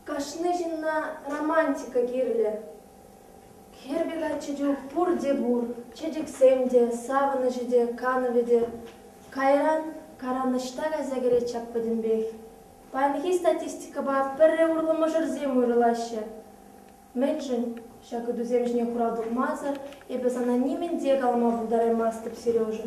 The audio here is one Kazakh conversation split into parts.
Кашны жинна романтика кирле. Кербега чедюк пур де бур, чедик семде, савыны жиде, кановеде. Кайран каранышта газагере чаппадин бех. Панхи статистика ба перре урлама жырзем уйрылаще. Менжин, шака дуземжне хурадук мазар, и без анонимен дегалма бударе мастып Сережа.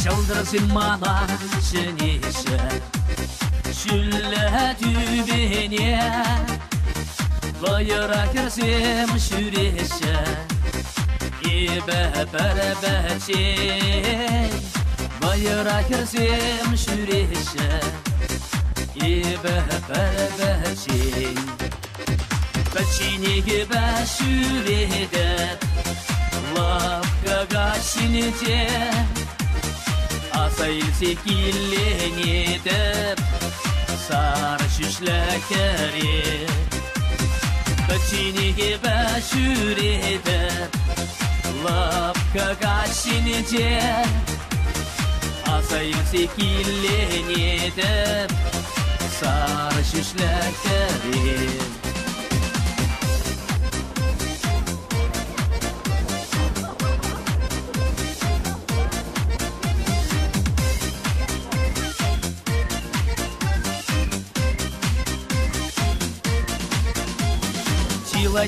Şaldırırsın bana şenişe Şülle tübeniye Bayıra kersem şüreşe İbe berebeçe Bayıra kersem şüreşe İbe berebeçe Beçini gibi şürede Lapka gaşinite Asayılse killenedip Sar şüşlekeri Bıçini başür edip Lapka kaşinice Asayılse killenedip Sar şüşlekeri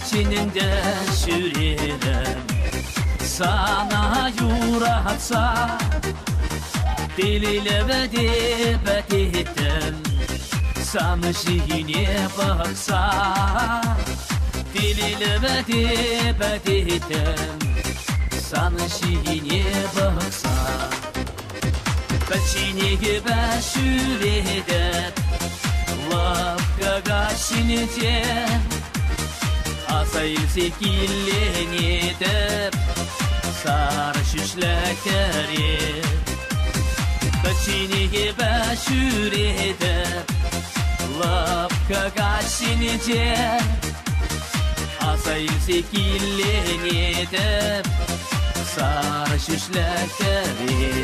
Çininde sürerim Sana yuratsa Diliyle ve debet ettim Samışine baksa Diliyle ve debet ettim Samışine baksa Beçini gibi süredip Lapka gaşinice Asayılse killenedip Sar şüşlekeri Beçini gibi süredip Lapka kaşinice Asayılse killenedip Sar şüşlekeri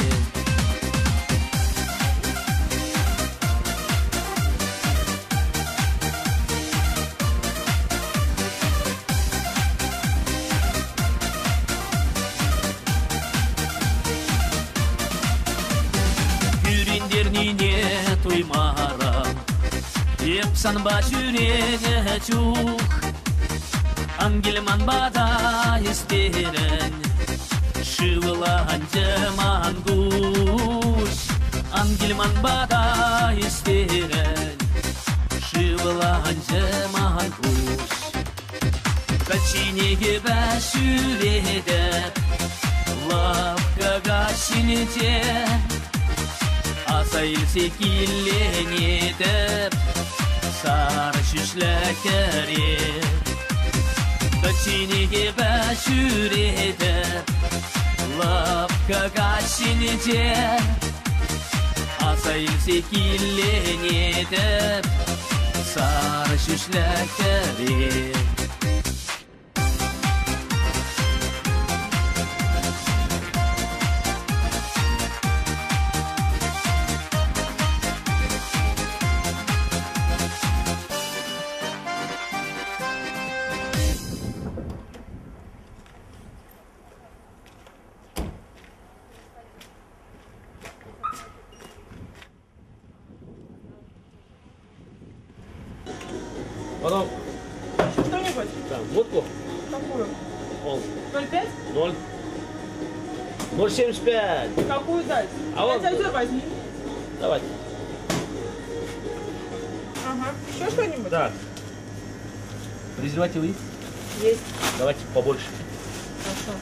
Nine tuymaram Yepsan başürene çok Angilman bada isterin Şıvılanca manguş Angilman bada isterin Şıvılanca manguş Beçini gibi süredip Lapka gaşinice Asayılse killenedip Sar şüşlekeri Beçini gibi süredip Lapka kaşinice Asayılse killenedip Sar şüşlekeri Потом Что-нибудь? там, водку. Какую? Вон, 0,5? 0,75. Какую дать? А вот- 5 озер возьми. Давайте. Ага. Еще что-нибудь? Да. Презервативы есть? Есть. Давайте побольше. Хорошо.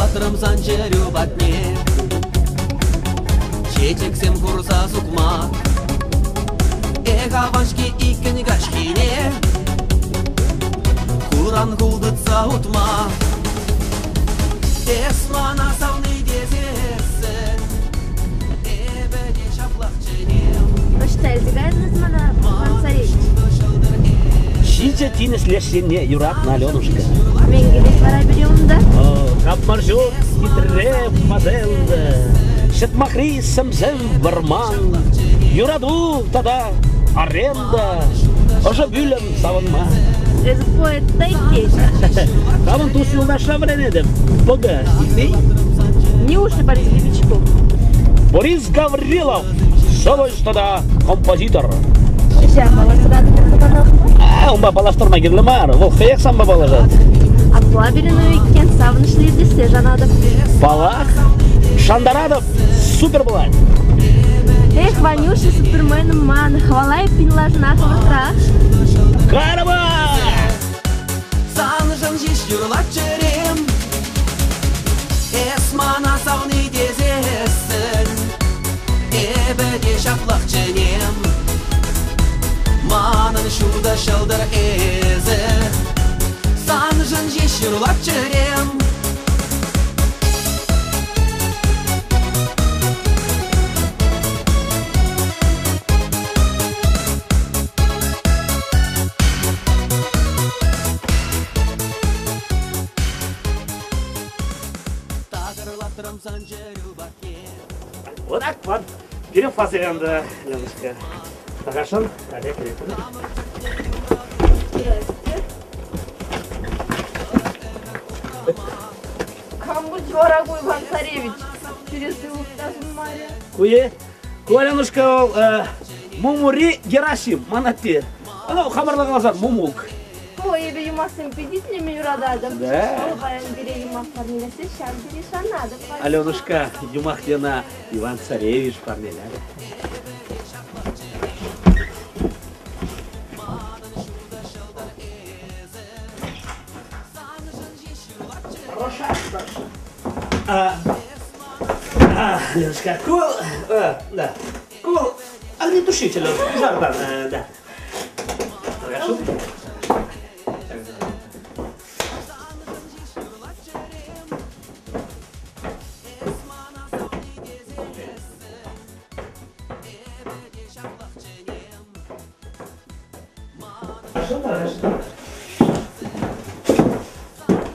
Тағырлатырым санчерю батне Чечексем курса сукмак Аваншки икен гашкине Куран кулдытса утма Эсмана савны дезесен Эбеде шаплақчынем Почитайте, мана, Иван Царевич. Шиже тинес лешсене юрат на Аленушка. Мен келіп бара беремін да. Капмаржот хитреп мазелді Шетмахри сымзем варман Юраду тада аренда Ожа бүлем савынма Өзі поеттай кеш. Кавын тус юлдашла білен Бога, издей? Неужели Борис Гребичков? Борис Гаврилов Солось тада композитор Шешем баластырады кірді Умба балаштырма керлімар Ол хаяк самба балажат Атла беріну екен савынышлы десе жанады. Балақ Шандарадов супер болады Эх, Ванюша, суперменом ман, хвалай пинла жна хватра. Карма! Санжын жеш юрлап жерем Эсмана савны дезесін Эбеде шаплақчынем Манын шуда шылдыр эзі Санжын жеш юрлап жерем Вот так вот. Берем фазенда, Леночка. Хорошо? Олег, Кому дорогой Иван Царевич? Пересылок даже Мария. Куе? Коленушка, Мумури Герасим, Манапе. Она хабарлаған азар, Мумулк. Ой, ебе юмасын педитли ми юрададым. Да. Ол баян бере юмақ парнелесе шам бере шанады. Аленушка, Юмахтена, Иван Царевич, парнеля. Леночка, кул, да, кул, огнетушитель, жардан, да. Хорошо?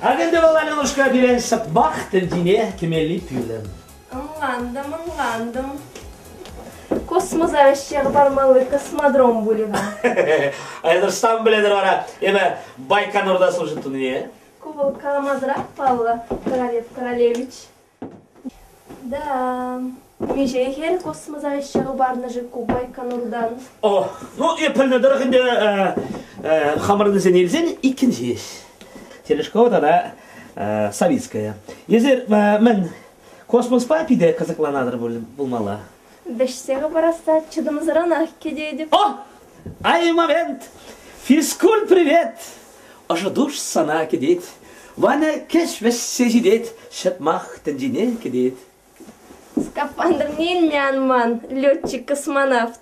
Агенде бол Аленушка билен сатбах тендине кемели пюлем. Аңландым. Космос авещер бармалы космодром булега. Айдырстан біледір ара, еме Байконурда служит не? Кубал Каламазрак Павла Королевич. Да, меже хер космос авещер барны же Байконурдан. О, ну епілні дұрғынде хамырны сен елзен икінжеш. Телешкова да советская. Езер мен космос папиде казакланадыр болмала. Бешсеге бараста чыдымызыранах кедейдіп. О! Ай, момент! Физкуль, привет! Ожа душ сана кедет. Ваня кеш весе жидет. Шатмах тендине кедет. Скафандр нельмянман, летчик-космонавт.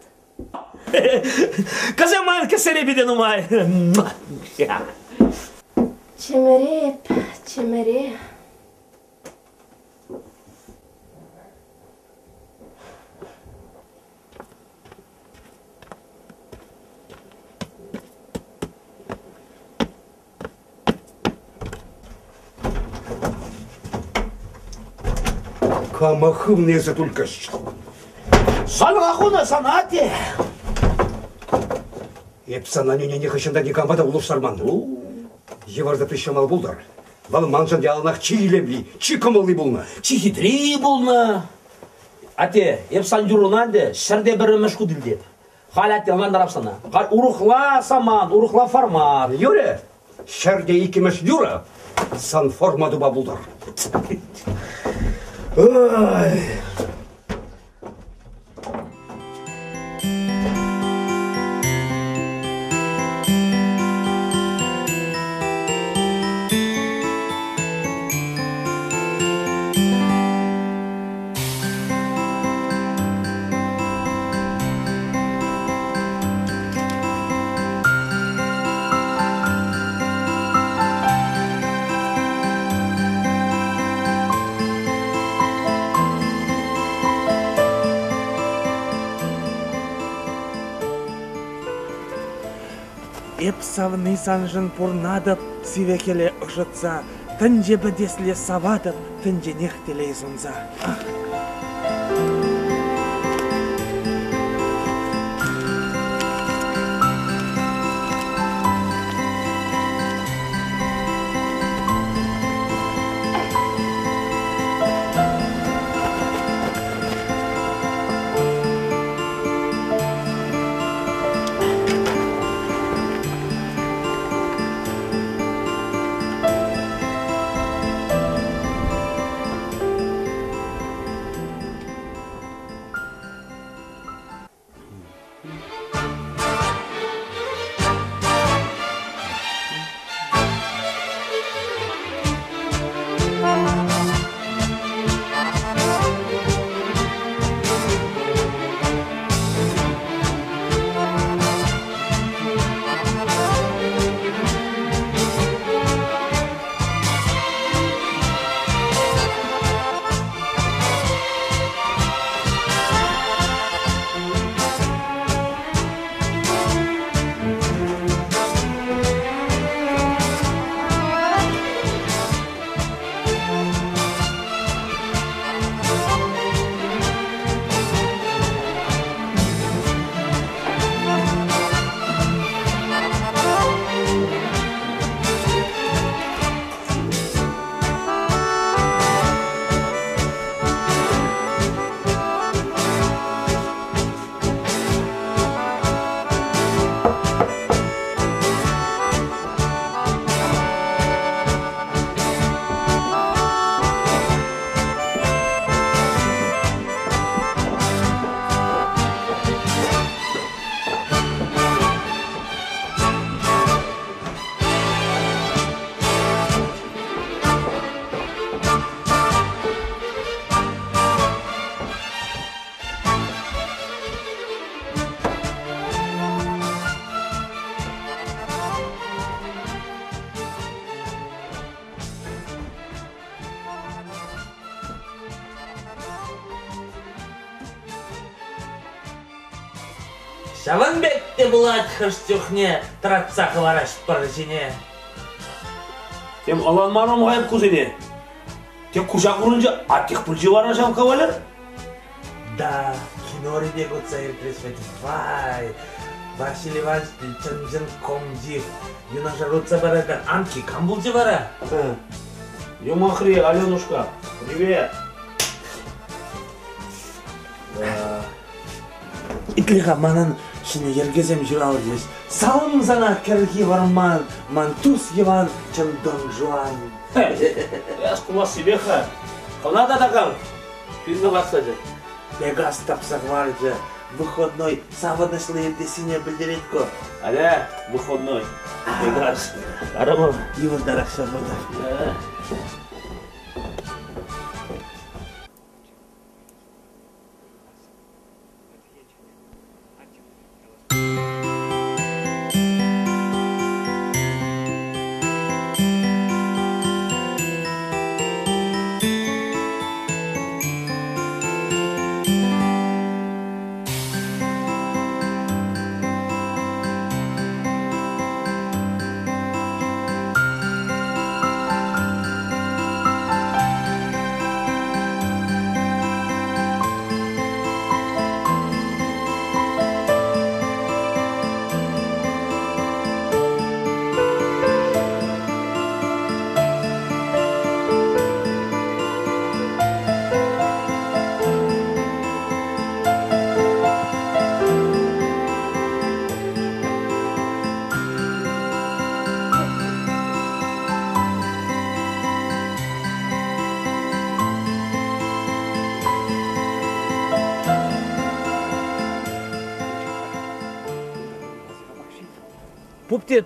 Казаман кесеребиден умай. Чемере. Камахым не только Салахуна санате. Епсана не хашында не камбада улуш сарман. Еварда прищамал булдар. Вал манжан ялнах чилемли, чикамылы булна. Чихитри булна. Ате, епсан журунанде, шырде бір мәшку дилдеп. Халат ялман дарапсана. Урухла саман, урухла формат. Юре, шерде икимеш юра, сан формаду бабулдар. Ой. савны санжын пурнадып, сивекеле ышытса, тынже бідесле савадып, тынже нехтелей зунза. Шаванбекте булат хырстюхне, тратса хвараш паржине. Тем аланмарым ғайып кузене. Тем кушақ ұрынжа аттық пүлжі варан жам кавалер? Да, кинориде гуца иртресвети. Вай, Василий Иванович чынжын комдив. Юнаша руца баракан анки камбулжи бара. Юмахри, Аленушка, привет. Итлиға манын шыны ергезем жүрал дес. Салым зана кәргі варман, мантус еван чындың жуан. Я скула себе ха. Қанада дағам. Фильмі басады. Бегас тапсақ варды. Выходной саванышлы ертесіне білдіретко. Аля, выходной. Бегас. Арама. Евандарак шамада.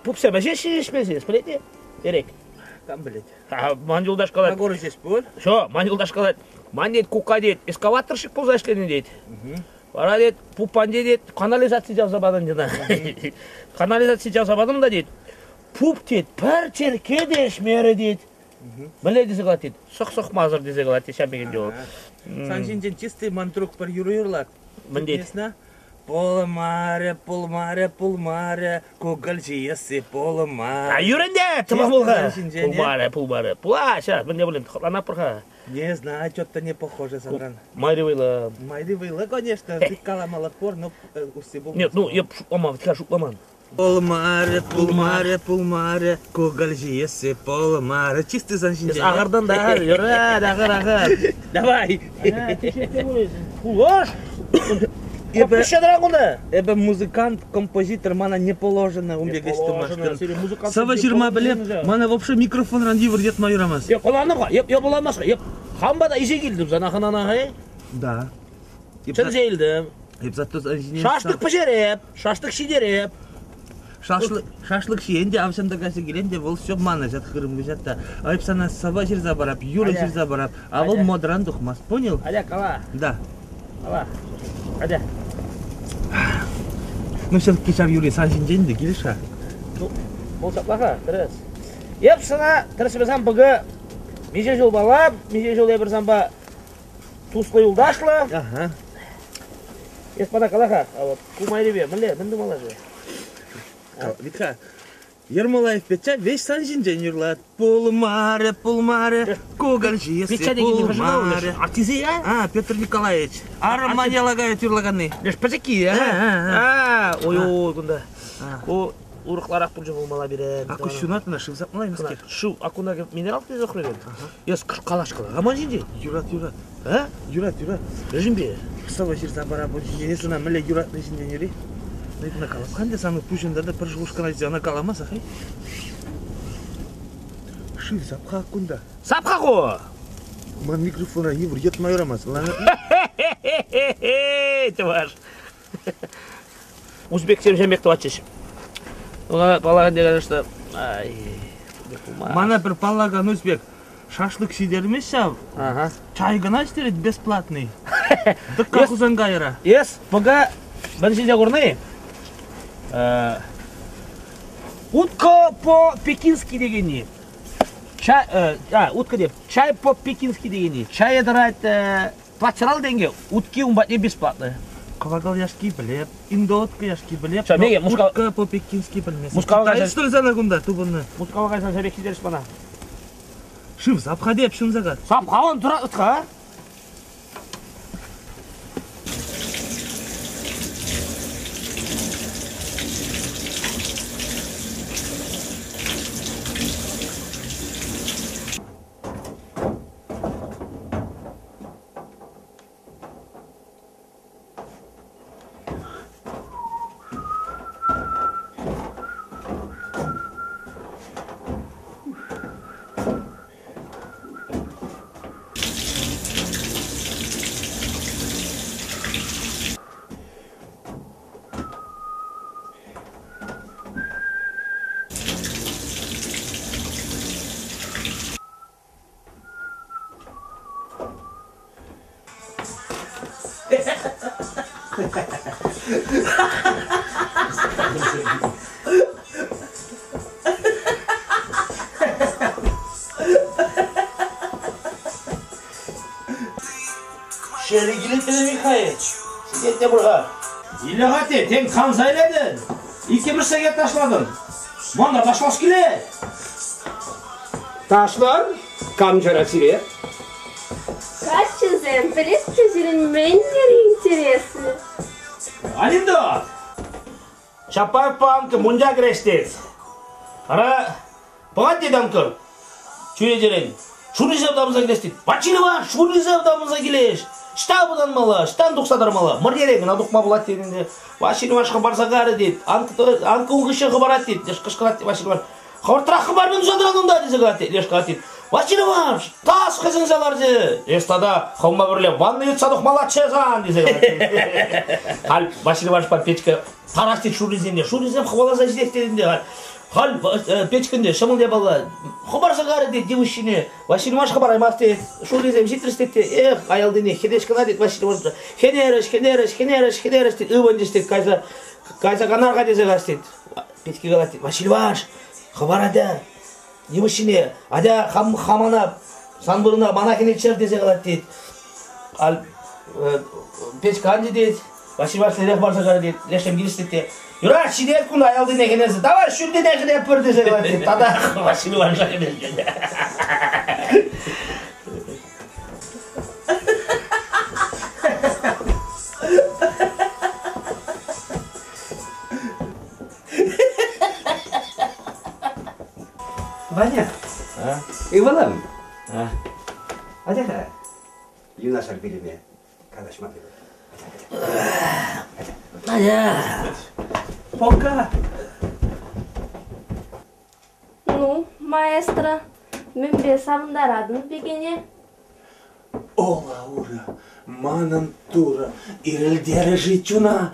Пупсе бәже шешмесіз, білете? Ерек. Кам білет. Ман жылдаш қалады. Нагоры здесь бол? Шо, ман жылдаш қалады. Ман дейд, кука дейд, эскаваторщик болса эшлені дейд. Бара дейд, пупан дейд, канализация жасабадым жына. Канализация жасабадым да дейд. Пуп дейд, пәр черке дешмері дейд. Біле десе қалады дейд. Соқ-соқ мазыр десе қалады дейд, шәмеген жол. Сан жинжен чистый мантрук бар юрыйырлар. Міндет. Полмаре, полмаре, полмаре, коголь жиесі полмаре. Юренде, тымақ болға. Сенсің, Пулмаре. Пула, сейчас, мен не білем, ланап бұрға. Не знаю, что-то не похоже, Санган. Майри вайла. Майди вылы, конечно, ты каламал отпор, но усы был. Нет, ну, я шукламан, тіка шукламан. Полмаре, полмаре, полмаре, коголь жиесі полмаре. Чистый Сансинжен. Ағырдан да, юра, ағыр. Давай. Пулаш? Көпішедіран құлды? Эбе музыкант, композитор, мана не положено умбегеш тумаштыр. Сава жирма білеп, мана вообще микрофон ранди вырдет майрамас. Еп, қоланып қа, еп боламас қа, еп. Қамбада иже келдім, жана қанана қай? Да. Чын жейілдім. Еп зато инженер. Шашлық пішереп, шашлық шидереп. Шашлык шиенде, авсанда касы келенде, ол все мана жат хырым жатта. Айып сана сава жирза барап, юра жирза барап, а ол модран духмас, понял? Аля, кала. Да. Кала. Аля. Ну сейчас кичав юри Сансинженде келіша. Ну, бол саплаға, тіріс. Еп, сына, тірісі бізан бұғы, меже жол балап, меже жол ебір замба туслы юлдашлы. Ага. Еспада калаға, а вот, кумайры бе, мінді мала же. Витка, Ермолаев Петя весь Сансинжен юрлат. Полмаре, полмаре, коголь жиесі полмаре. Артизы, а? А, Петр Николаевич. Армания лагает юрлаганы. Леш пазаки, а? Ой-ой, күнда. О, урықларақ бұл жыл болмала берем. Аку шунатына шып запмалаймыз кеп. Шу, акунаға минерал тез оқырын. Ес қалашқыла, аман жинде? Юрат. А? Юрат. Режим бе? Сава жирза барабы, енесіна міле юратны жинде нері. Найтына қалап, қанде саны пушында да бір жылушқана жана қаламас, ақай? Шып запқа акунда. Сапқа қо! Ман микрофона евр ет майрамас. Ты ваш. Узбек семжемек туачыш. Балаған деген что... Мана бір паллаган өзбек. Шашлык сидермес шав. Чай гана істерет бесплатный. Дыққа құзан қайыра. Ес, бұға біріншінде құрнай. Утка по-пекински дегені. Утка деп. Чай по-пекински дегені. Чай едірайт плачырал денге. Утки умбатне бесплатны. Кавагал яшки білеп, индоотка яшки білеп, Неге, утка по-пекински білмес. Мускалға Китай что ли зана күнда тубыны? Мускалға қайсан сәбек сидеріш бана. Шып запқа деп шынзағат. Сапқа он тұра ұтқа. Şerigili Peder Mikhail. Sikette buraya. İlagati, ten kan sayladın. İki bir seget taşladın. Manda taşlas gile. Taşlar, камчара сире. Качезен, пресчезен, меннер интересны. Алимдо. Чапаев панк мунжа грестец. Ара, погоди дамкыр. Чуедерен. Шуны завдамыза келестит. Бачили бар, шуны завдамыза келеш. Штабыдан мала, штан дұқсадар мала. Мұрдерегін адұқма болады дедінде. Башили башқа барсағары дед. Анқы ұңғышығы барады дед. Лешқышқырат дед, Башили бар. Қауыртырақы бармен жадыранында деді ғады. Лешқырат дед. Башили бар, тас қызын залар дед. Естада қаума бірле, ванны ет садық мала чезан деді ғады. Хал, Башили бар шпа печка тарас дед шуризенде. Шуризен қывалаза жидек дедінде. Хал, печкінде шымылде бала. Хабарсағары дед, девушіне. Василий Машқа бараймақ дед. Шуризем житріс дед. Эх, аялдыне, хедешкіна дед, Василий Машқа. Хенереш дед. Өвендес дед, кайса канарға дезе ғас дед. Печке қалат дед. Василий Маш, хабар ада. Девушіне, ада хамана, санбұрына манакене чер дезе қалат дед. Ал, печка анды дед. Василий Васильевич лех барса жара дейді, лештен келістетте. Юра, шидет күнді аялды некенесі, давай шүнді некене пірді жайлар дейді. Тада Василий Васильевич жара Ваня, и балам. Hadi Yunasar bilime kardeşim hadi. Пока. Ну, маэстро, мен бе савындарадың бегене. Ола ура, манын тура, ирелдері житюна,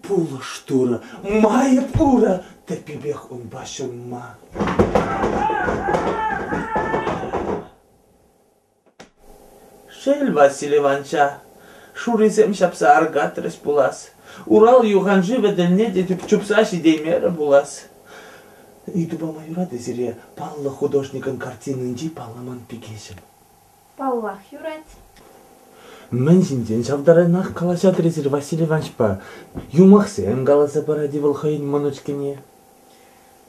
пулы штура, майып ура, тепибех он башынма. Шел, Василий Ивановича, шуризем шапса аргатрес булас. Урал юганжи ведельне детіп чупса шидеймері булас. Иду ба майора дезире, палла художникын картинынжи палламан пикешім. Паллах юрать. Мен жинден шавдаранақ қалаша трезір Василий Иванович па, юмақсен қаласа бара девіл хайын маночкене.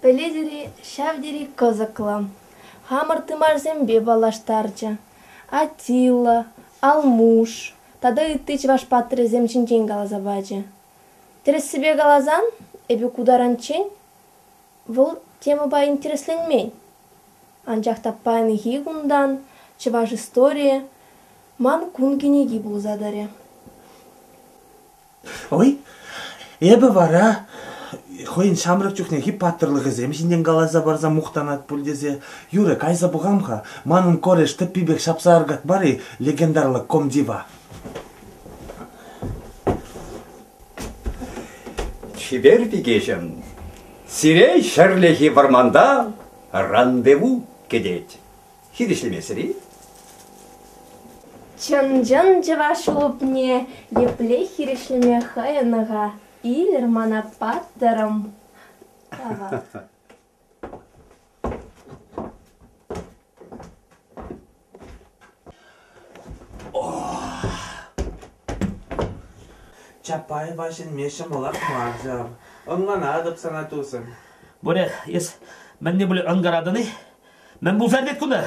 Беледери шавдери козаклам. Хамыр тымарзем бе балаштарча. Атила, Алмуш, тада и тыч ваш патрезем чинчен галаза бача. Терес себе галазан, эбе кударан чень, вол тема ба интересленмень. Анчах таппайны хигундан, че ваш история, ман кунгенеги был задаре. Ой, ебе вара, хойын шамрак чухне хип паттырлығы зем, жинден галаза барза мухтанат пульдезе. Юре, кайза бұғамха, манын кореш тіппибек шапса аргат бари легендарлы комдива. Çiver pigешем. Сирей шерлехи варманда рандеву кедет. Хидишлемесери? Чын-жын жываш лупне, епле хирешлеме хайыныға, илер мана паттырым. Чапай вашин мешім олақ маржам. Онған адып санатусын. Бөрек, ес, мен не біле аңғарадыны? Мен бұл зәрдет күні?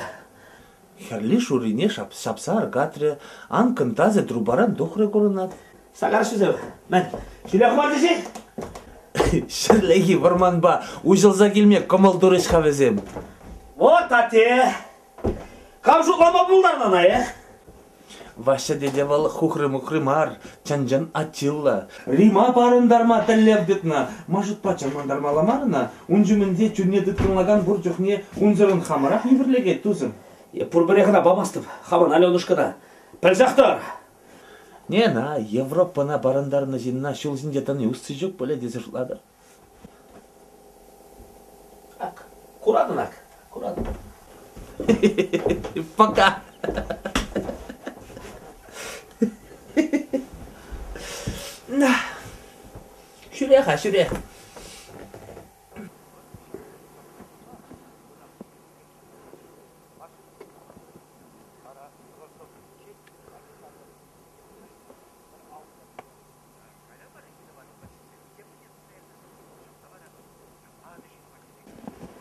Херли шурине шапса аргатре, анкын тазе трубаран дохре көрінат. Сағар сөзі, мен шүлек марды же? Шерлехи варманба, ужылза келмек комал дұрыш қавезем. Вот, ате! Қамшуқлама бұлдарнана, Ваша дедевал хухры-мухрымар, чанжан Атилла. Рима барындарма тәлләбдітна. Мажыт пачамандармаламарына, унжымынде чүрне дыткынлаган бұр жүхне унзырын хамарақ ебірлеге тузым. Пұрбірекіна бамастып, хаман Аленушкана. Пәлзақтар! Не на, Европана барындарына жинна шул зиндетаны үсті жүк бөле дезіршладыр. Ак, курадын ак, курадын. Пока! Шүрек, шүрек.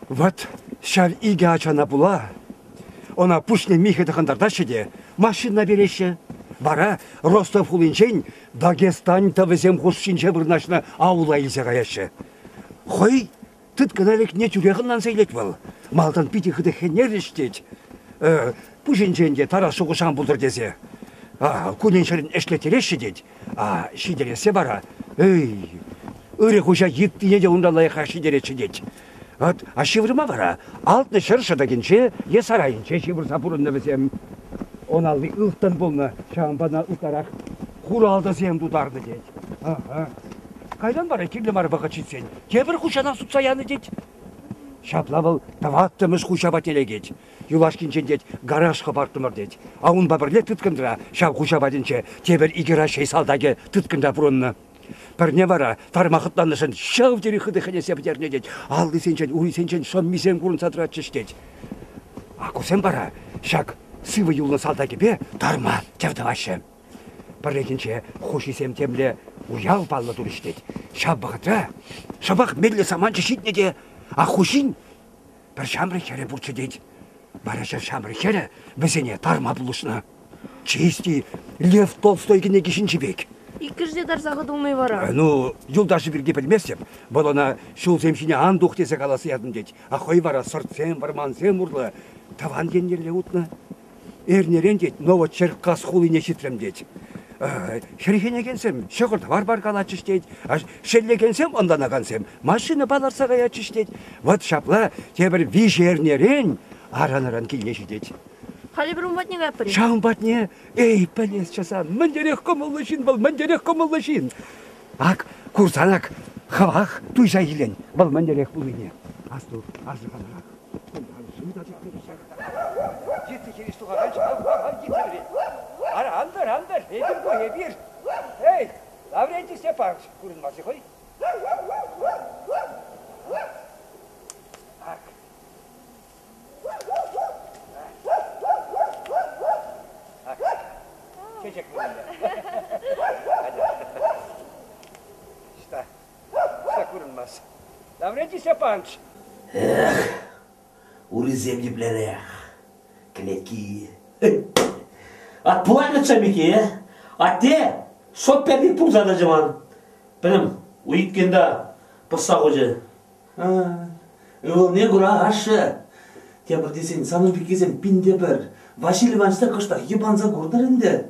Вот, шар иге ачана була. Она пушне михе дахандардашы машина береші. Бара, Ростов хулинчен, Дагестан тавызем хусшинче бірнашына аула илсе ғаяшы. Хой, тыт кыналек не тюрегіннан сейлет был. Малдан пити хыды хенер іштет. Пушинченде тара соғышан бұлдыр дезе. Куненшерін эшлетереші дед. Шидересе бара. Үрі құжа еттіне де ұндалайға шидереші дед. Шиврыма бара, алтны шыршыда кенше, есарайынче шивырса бұрынны бізем. Он алды ылттан болна, шамбана ұтарақ, құралды зем дударды дед. Қайдан бара керлі марбаға читсен, кебір құшана сұтсаяны дед. Шаплавыл таваттымыз құшаба телегет. Юлашкинчен дед, гаражға бартымыр дед. Ауын бабірле тұткындыра, шап құшаба денче, тебір игера шей салдаге тұткында бұрынны. Бірне бара, тармақытланысын шау дері қыды қынесе бітерне дед. Алды сенчен, ури сенчен, сон мисен құрын сатыратчыш дед. Көсен бара, шак, сывы юлны салдаге бе, тарма, тевді башы. бір екінші хош есем темле уял баллы дұрыш дейді. Шаббағыда, шабақ мерлі саман жешітіне де, ақушин бір шамры кере бұрчы дейді. Бараша шамры кере бізіне тарма бұлышына. Чисти Лев Толстой кене кешінші бек. Икіжде дарсағы думай бара. Ну, юлдашы бірге білмесем, бұл она шул земшіне андуқ десе қаласы ядым дейді. Ақой бара сұртсем, бармансем ұрлы, таван кеннерле ұтны. Эрнерен дейді, ново черкас хулине шитрем дейді. Херихене кенсем, шықырды бар қалачыш дейді. Шелле кенсем, ондан ағансем, машина баларсаға ячыш дейді. Вот шапла, тебір виш эрнерен, аран-аран келнеші дейді. Халі бір ұмбатне ғапыры? Шағын батне, ей, пәлес часан, міндерек комылышын бұл, міндерек комылышын. Ак, курсанак, хавақ, туйша елен, бұл міндерек бұл ене. Асту, азы қанарақ. Жетті керес тұғаған шағын кетірі. Андыр, едір қой, ебір. Ей, Лаврентий Степанович, көрінмасы қой. Çek böyle. İşte kurulmaz. Lavrenti Stepanovич. Ури землеплере, клетки. At планетça meki, at de, sok perdik pulzada zaman. Benim uyutkende pıssa koca. Ol ne gura aşı. Tebir desen, sanın bilgesen pinde bir. Василий Ивановичта кышта ебанза көрдір енді.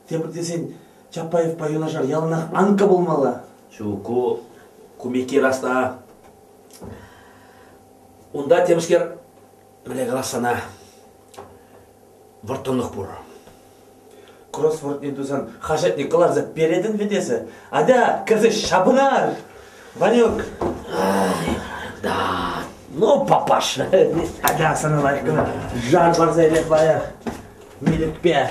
Тепір десен, Чапаев пайонажар ялынақ анка болмалы. Шуку кумеке раста. Онда темішкер біле қаласана вұртынық бұр. Кроссворд не тузан, хажатник кыларза передін ведесі. Ада, кірзі шабынар. Ванек. Да, ну папаш. Ада, сана лайкына. Жар барза елеп баяр. Мелікпе.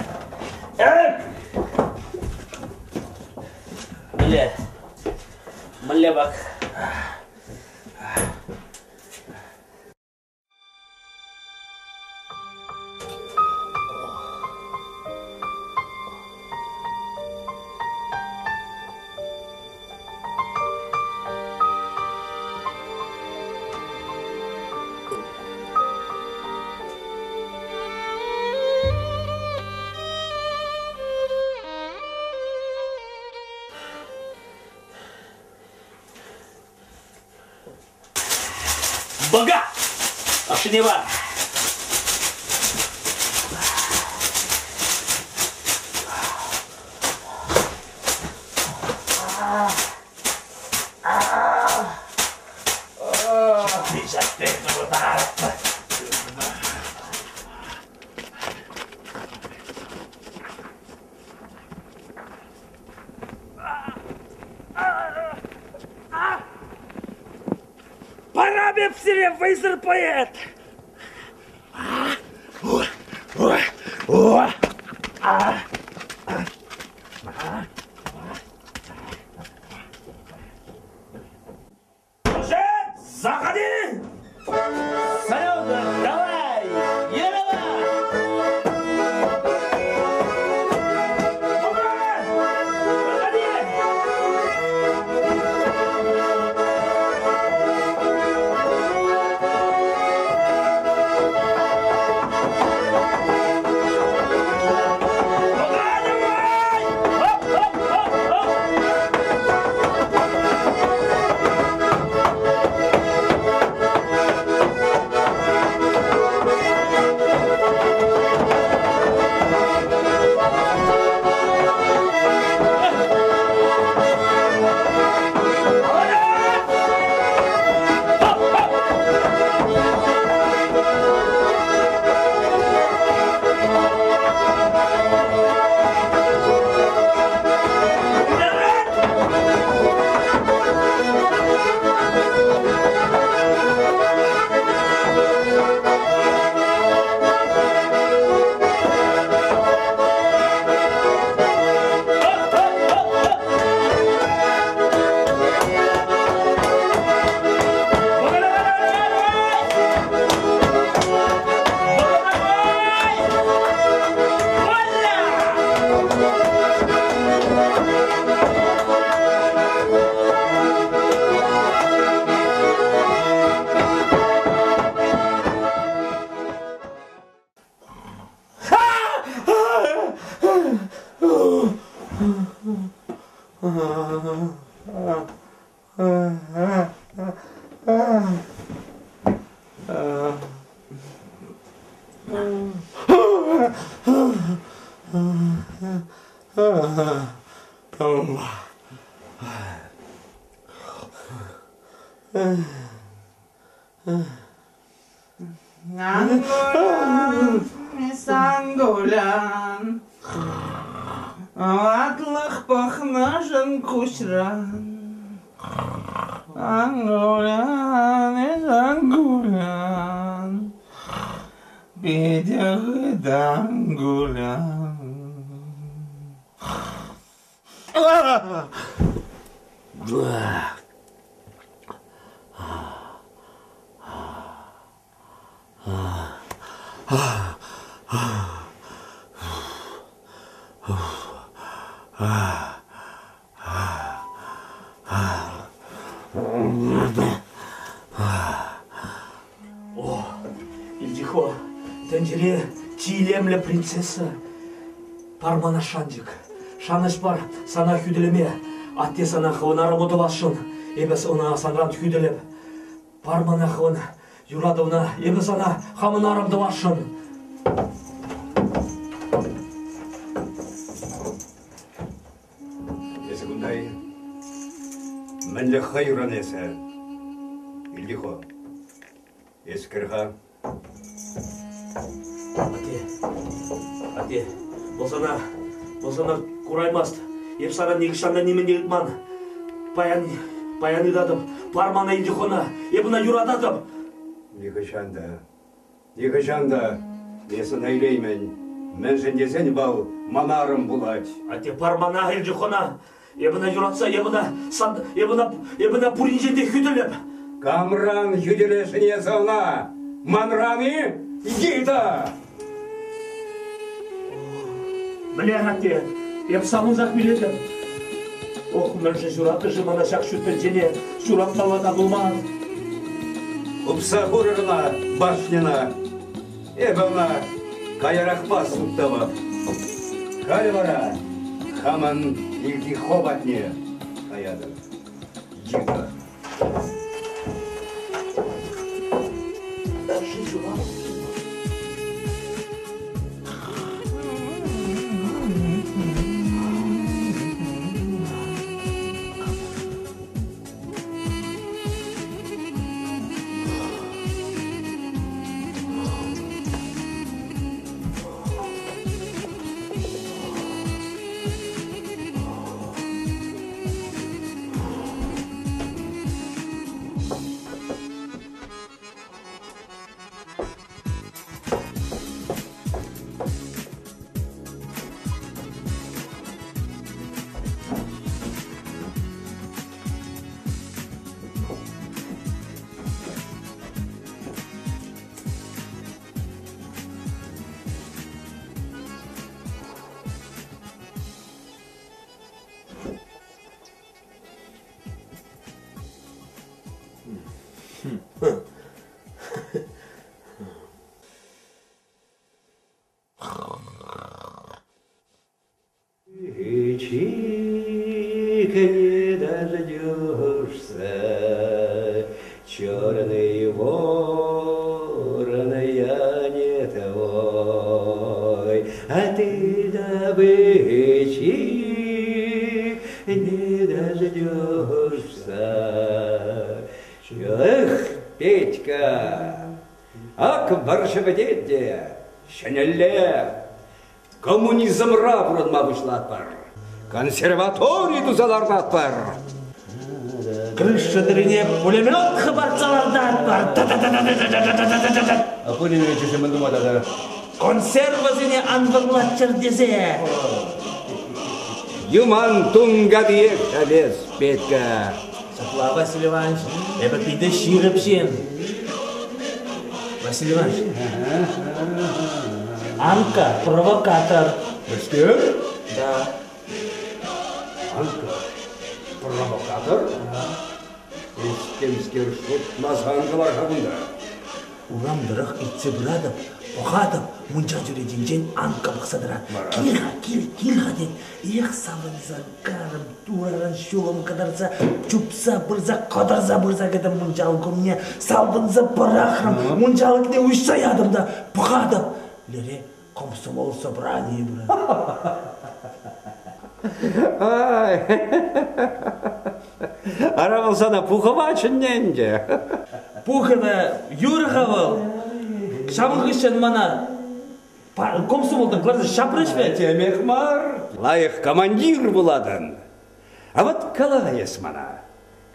Біле, міле бак. Бага! Ашынева! Пора бепсире вызыр поэт. Заходи! Салюта, давай! Елена! Сангулян, атлах пахнажен кушран. Ангулян, ангулян, бедя дангулян. Ильдихо, тенджере тилемле принцесса. Пармана шандик. Шаныш бар, сана хүделеме. Атте сана хвана работа вашын. Ебес она санрам хүделеп. Пармана хван юрадовна. Ебес она хамын арамды вашын. Есі күндай, мәнлі хайран есі. Ильдихо, есі кірға. Ате, болсана кураймаст. Еп сара негішанда немен дегітман. Паян идадым, пармана Ильдихона, ебіна юрададым. Егішанда, есі нәйлеймен. Мен жендесен бал, манарым булать. Ате, пармана Ильдихона, ебіна юрадса, ебіна пуринженде хүділіп. Камран хүделешін есі она. Манраны, егейді! Міне ате, еп самын зақ биледі. Ох, мәрші жұраты жымана шақ шүтпен және жұратталада бұлман. Ұпса бұрырына башнена. Ебіна каярақ бас ұттава. Қай бара, хаман Ильдихо батне қаяды. Егейді. Не дождешься, черный ворон, я не твой, а ты добычи не дождешься. Эх, Петька, ак баршабедетте, шенелле, коммунизм рабрын мабышлат бар. Консерваторий дузалардан бар. Крыш шатырыне пулемет хабарцалардан бар. А пулемет чеше мындымада. Консервазыне анварлат чердезе. Юман тунга диек шалес, Петька. Сапла, Василий Иванович, это пиде щирыпсен. Василий Иванович. Анка провокатор. Что? Да. Анка провокатор? Естемскер шут мазангалар хабында. Урамдырық итсе бұрадып, бұғадып, мұнша жүреден Анка бұқсадыра. Килға ден, еқ сабынса, қарым, тураран шолым қадарса, чупса бұрза, қадарса бұрза кедім мұншалық көміне, салбынса бірақырым, мұншалық не ұшса ядымда, бұғадып. Лере, комсомол собрание бұра. Ай, ара болса да пухова чынненде. Пухова Юрға бол. шабылғышын мана комсомолдың классы шапырыш бе? Темекмар, лайық командир буладын. А вот калағайыз мана.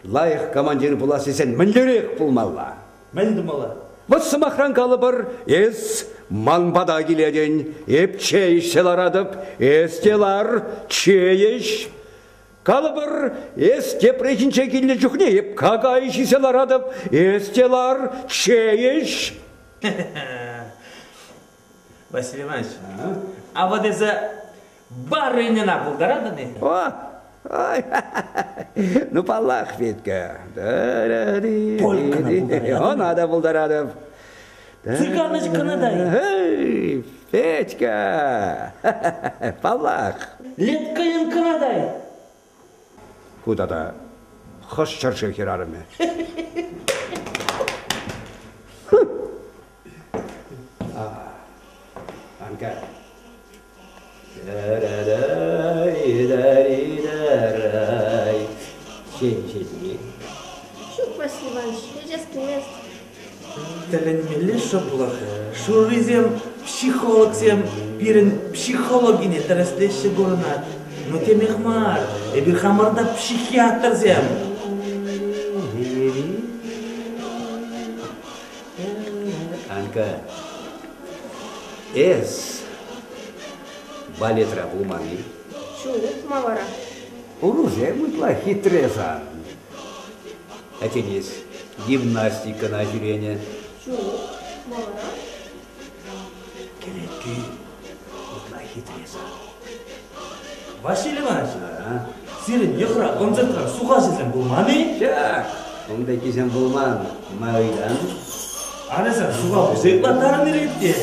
Лайық командир буласы сен мінлерек булмалла. Мәлді мала. Вот сымақран калы бір ес манбада келеден, еп чейш селарадып, естелар чейш. Калы бір ес тепрекінче келіне жүхне, еп кагайши селарадып, естелар чейш. Василий Иванович, а вот это барынина булдарады не? О, ой, ну паллах, Петька. О, надо булдарадып. Цыганыч канадай. Эй, Петька, паллах. Леткайын канадай. Куда-то хош чаршы херарыме. Анка. Шук, Василий Иванович, ежеский мест. Тәлінмелі шоплақ. Шуризем психологсем бірін психологине тәрістеші көрінат. Ну темекмар, бір хамарда психиатрзем. Анка. Эс. Балетра булманы. Шук, мавара. Урузе мытла хитрезан. Атенис. Гимнастика на зрение. Шук, мавара. Келетки. Мытла хитрезан. Василий Иванович, сирен еқра концертқа суға жесен болманы? Шак. Онда кесен булман. Майдан. Анеса суға зеклаттарын еретте.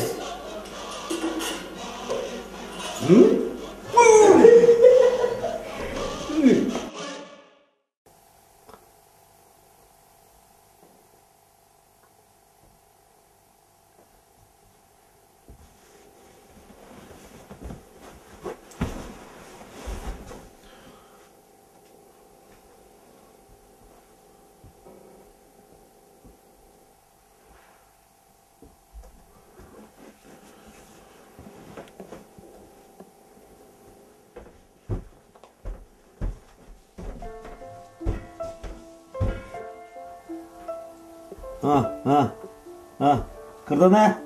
Кырдана,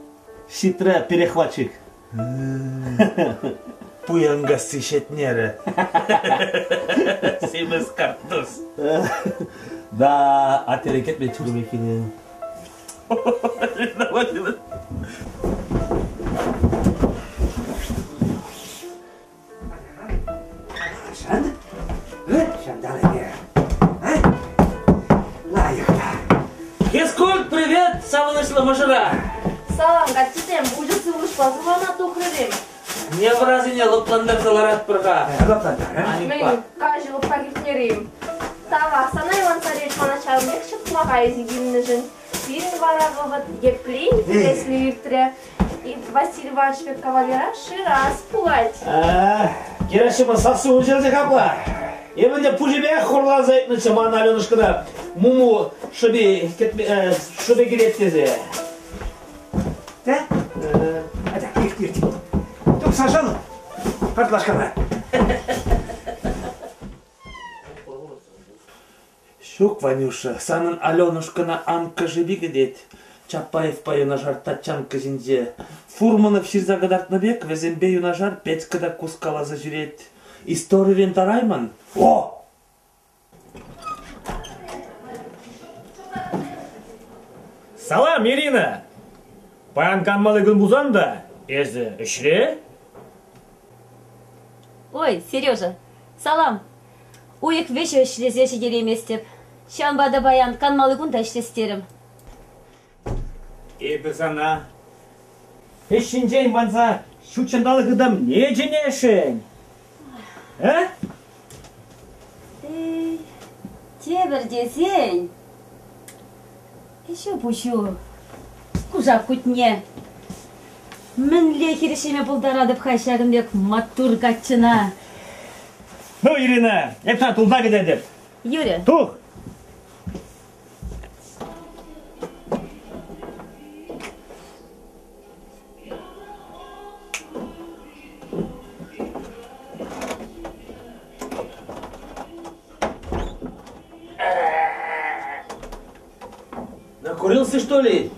хитра перехватчик. Пуянга сишетнері. Семіз картуз. Да, атерекет мен түрме кені. Кескольд, привет, савынышлы мыжыра. Салам, катитем, ужасы ушпа, зулана тухрырым. Не в разине лыпландырдылар атпырға. Мен кажы лупка кифнерим. Тава, сана Иван Царевич поначалу мекші құлаға езігімні жын. Бирін вара вывод еплейн, если виктре. И Василий Иванович пек кавалера шира спулать. Керашима сасы ұжелді қапла. Емінде пұжебе құрлан зайтнычы маңын Аленушкада муму шыбе келет тезе. Да? Это ких-ких. Тут сажал, подлашкана. Шук, Ванюша, санын Аленушкана амка жеби гедет. Чапаев паю нажар тачан казинзе. Фурманов ширзагадартны бек, везембе юнажар Петькада кускала зажирет. История тарайман. О! Салам, Ирина! Паян канмалы күн бұзан да, езі үшіре? Ой, Сережа, салам. Уйық веші ішлезеші келемес деп. Шамбада баян канмалы күн да ішлестерім. Епі сана. Пешінжен банса, шучындалы қыдам не женешін? Тебір десен. Еще пущу. Кужак күтіне. Мін лехерішеме бұлдарадып қайшағымбек маттур катчына. Ну, Ирина, епса тұлда кедедіп. Юрий. Тух! Савынсы, что ли?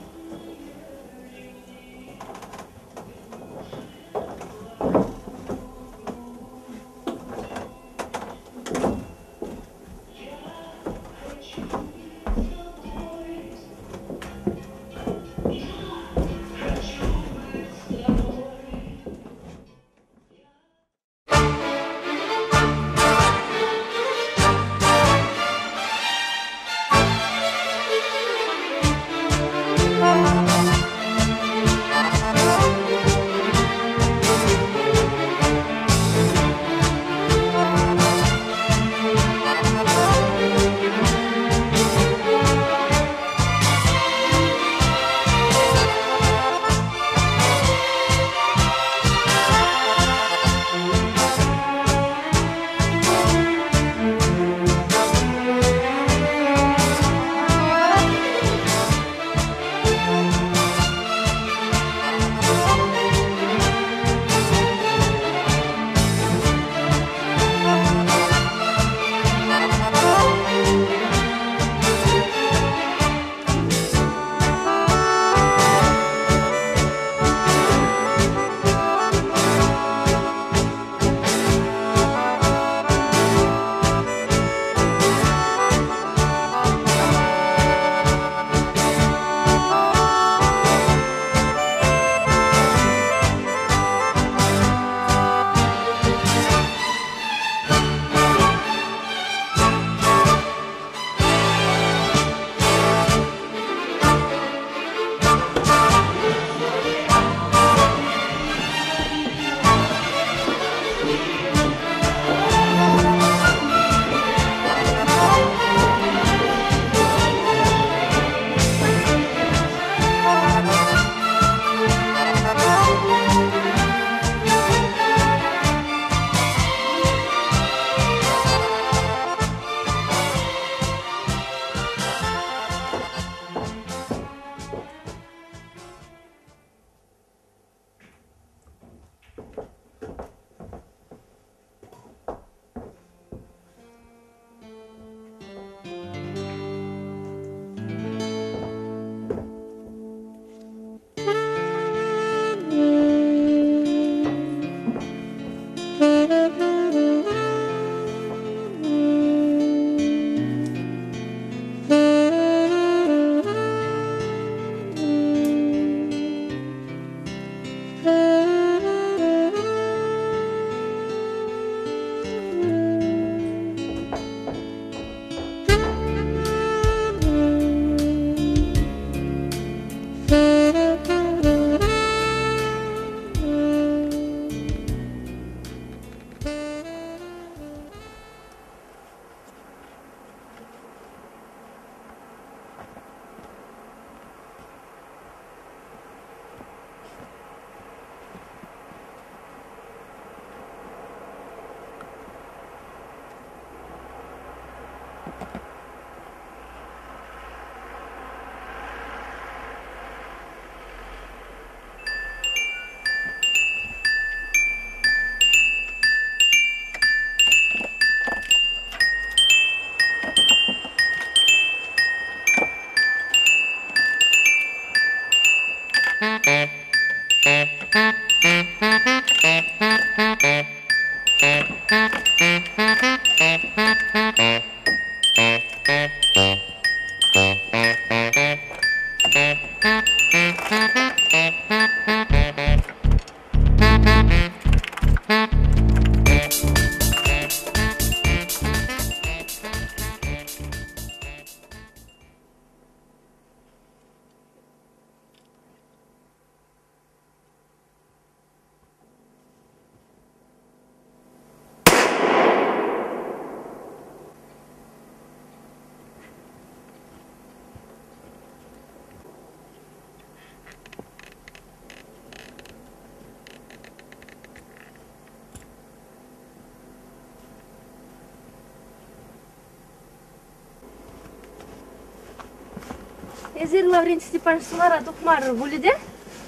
Эзер Лаврентий Степанович Сулара Тухмар Булиде?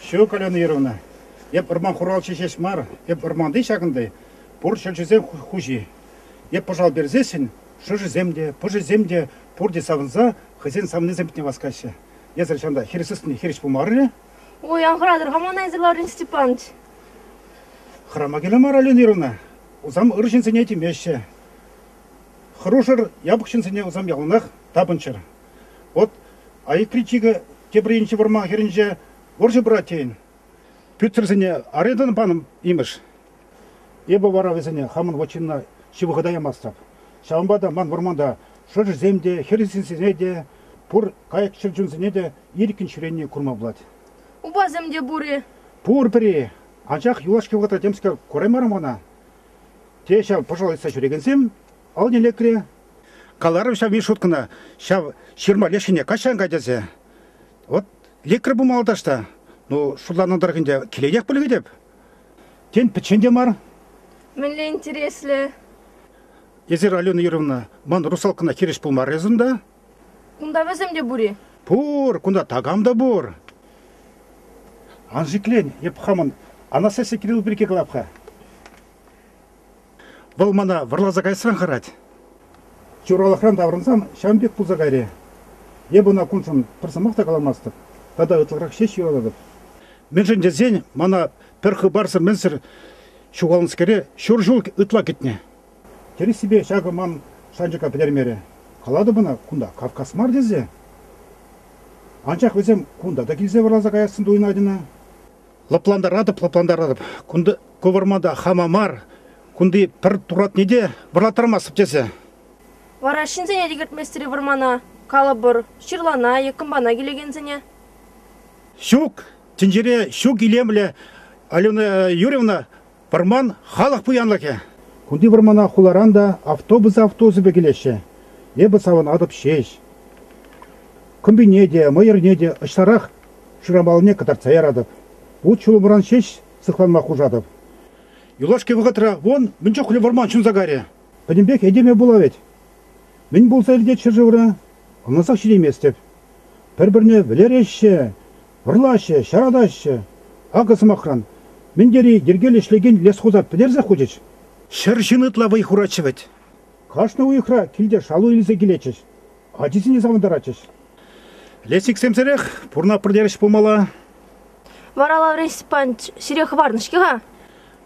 Şu Kalyan Yerovna. Yep Irman Хуral Чечеш Мар, yep Irmanды шагынды, пор шелчезе хужи. Yep пожал берзесин, что же земде, поже земде, порде савынза, хозяин сам не земтне воскаще. езір шанда хересістіне хереш болмары. Ой, аңғырадыр, хаман айзыр Лаврентий Степанович. Храма келемар, Алена Юрьевна. Узам ыршынсыне темеші. Хорошыр ябықшынсыне узам ялынақ табыншыр. Вот, айы кричигі кебірейінші варма херінже оржы братейін. Пүтірсіне аредан паным имыш. Ебі вара везіне хамын вачинна шивығыдая мастап. Шамбада ман варманда шырж земде, хересінсіне де, пұр каяк шыржынсіне де ерікін шүренне күрма бұлады. Уба земде бури. Пур пири, анчах юлашки вғыта темска кораймарым ғана. Те шав пожалуйста жүрегенсем, ал не лекре. Каларым шав мен шуткана, шав ширма лешіне кашан қайдасы. Вот лекре бұмалдашта, ну шуланыңдарғынде келедек білгі деп. Тен піченде мар. Менле интереслі. Езер Алена Юрьевна, ман русалкына кереш бұлмар езында. Кунда веземде бури. Пур, кунда тагамда бур. Анжиклен, еп хамын, анасасы Кирилл бірке қылапқа. Бұл мана варлаза қайсыран қарад. Чуралықран даврынсам, шамбек пұлза қайре. Ебіна күншын пырсымақта қаламастық. Тада ұтылғырақ шеш еуладып. Мен жынде зен, мана пірхі барсыр мінсір шуғалынс кере, шур жол ұтла кетіне. Кері себе шағы ман шанжыка білермері. Қалады бұна күнда Кавказ мар дезе. Анчақ өзем күнда да келзе варлаза қаясын дуйнайдына. Лапландарадып. Күнді көвірмада хамамар, күнді пір тұрат неде бұрлатырмасып десе. Вара шинзене дегертместері вармана. Калабыр, шырлана, екімбана келегензене. Шук, тінжере шук илемлі Алена Юрьевна варман халық бұянлыке. Күнді вармана хуларанда автобусы бекелеші. Ебі савын адып шеш. Комбинеде, майырнеде, ұштарақ шырамалыне кадар цайарадып. Бұл чулымыран шеш сықланма хужадып. Юлашке вғытыра, вон, мінчі құлы варман шын загаре. Пәдімбек әдеме бола вет. Мен болса әлдет шыржывыра, ымнасақ шелемес деп. Бір-біріне білереші, вырлашы, шарадашы, ағысы мақран. Мен дері дергел ішлеген лес хузап підерзі худеч. Шыршын ұтла вай хурачы вет. Қашны уйықра келде шалу елізе келечіш. Адисіне замандарачыш. Лесик семсерек, пұрна пірдеріш болмала. Вара Лаврентий Степанович, сирек варнышкеға?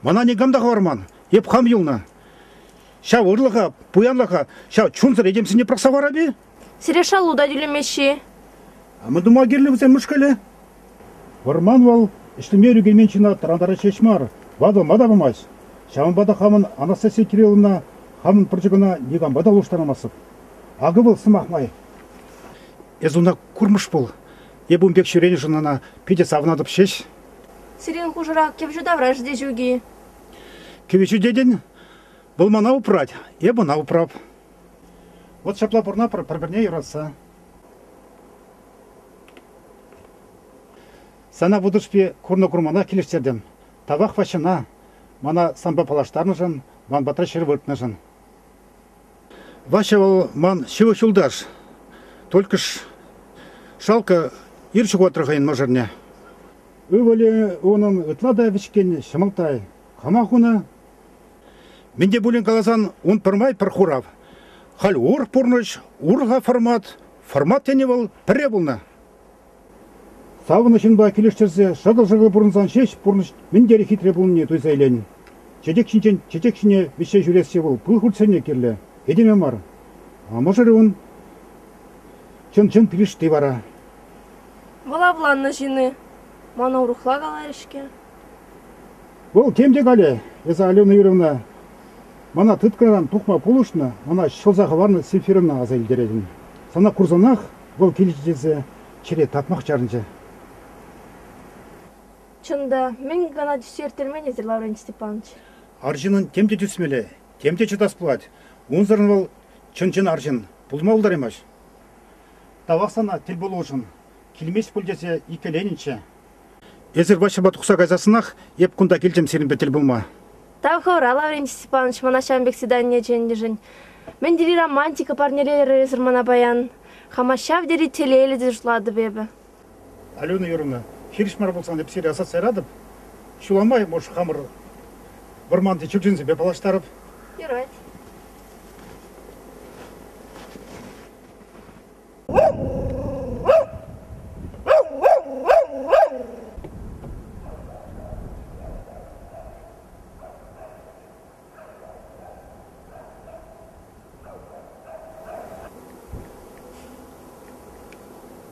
Мана не гамдағы варман, еп хам елна. Шау ұрлыға, пуянлыға, шау чунсыр едемсіне прақса вара бе? Сире шалу да дилемеші. Амадыма керлі візен мүшкілі. Варман вал, іштімері келменшіна тарандары шешмар, вады мада бымайс. Шауын бада хамын Анастасия Кирилловна хамын пыржығына неган бада ұлыштарамасып. Ағы бұл сымақмай. Эзуна курмыш бол. Ебун бек шүрені жынына педе савынадып шеш. Сирен хужырақ кеп давраш де жүгі. Кевечу деден, бұл мана упрать, ебуна управ. Вот шапла бұрна бір-бірне юратса. Сана будышпе курна-курмана келештердім. Табақ фашына, мана самба палаштарны жын, ман батра шервыртны жын. Ваша ол ман шевы шулдаш. Только ж шалка ирчуг отырғайын мажырне. Өвілі оның ұтлада вішкен шымылтай. Қамақуна. Менде бөлін қаласан он пірмай пір хурав. Хал ур пұрныш, урға формат тене бол пірре болна. Савыны шынба келештерсе, шағыл-шағыл бұрынсан шеш бұрныш мендері хитре болыне тойзайлен. Чечекшіне веше жүресе бол бұл хұртсене керлі. Едеме мар. А можыры он чын пилішті бара. Вала вланна жины. Мана урухла галарышке. Бұл темде калі, еза Алена Юрьевна. Мана тұткаран тұқма полушна, мана шылзағы варны сельферына аза елдередін. Сана курзанақ, бұл келешезе чере тапмақ жарынжа. Чында, мен гана дүсертермен езір Лаврентий Степанович. Аржынын темде түсмелі, темде чытас бұлад. Унзырын бұл чын аржын, бұлма ұлдар емаш. Тавақсана тіл болу үшін, келмес бұл десе икеленінші. Езір башы бат құса қайзасынақ, еп күнда келжем серін бетел болма. Тавхора, Лаврентий Степанович, мана шамбек седание жэнде жын. Мен дери романтика парнелері езір мана баян. Хамашав дери телейлі де жлады бебі. Алена Юрьевна, хиришмар болсан деп сері асат сайрадып, шуламай мош хамыр бұрманды чүлжінзі бе палаштарып. Юрайт.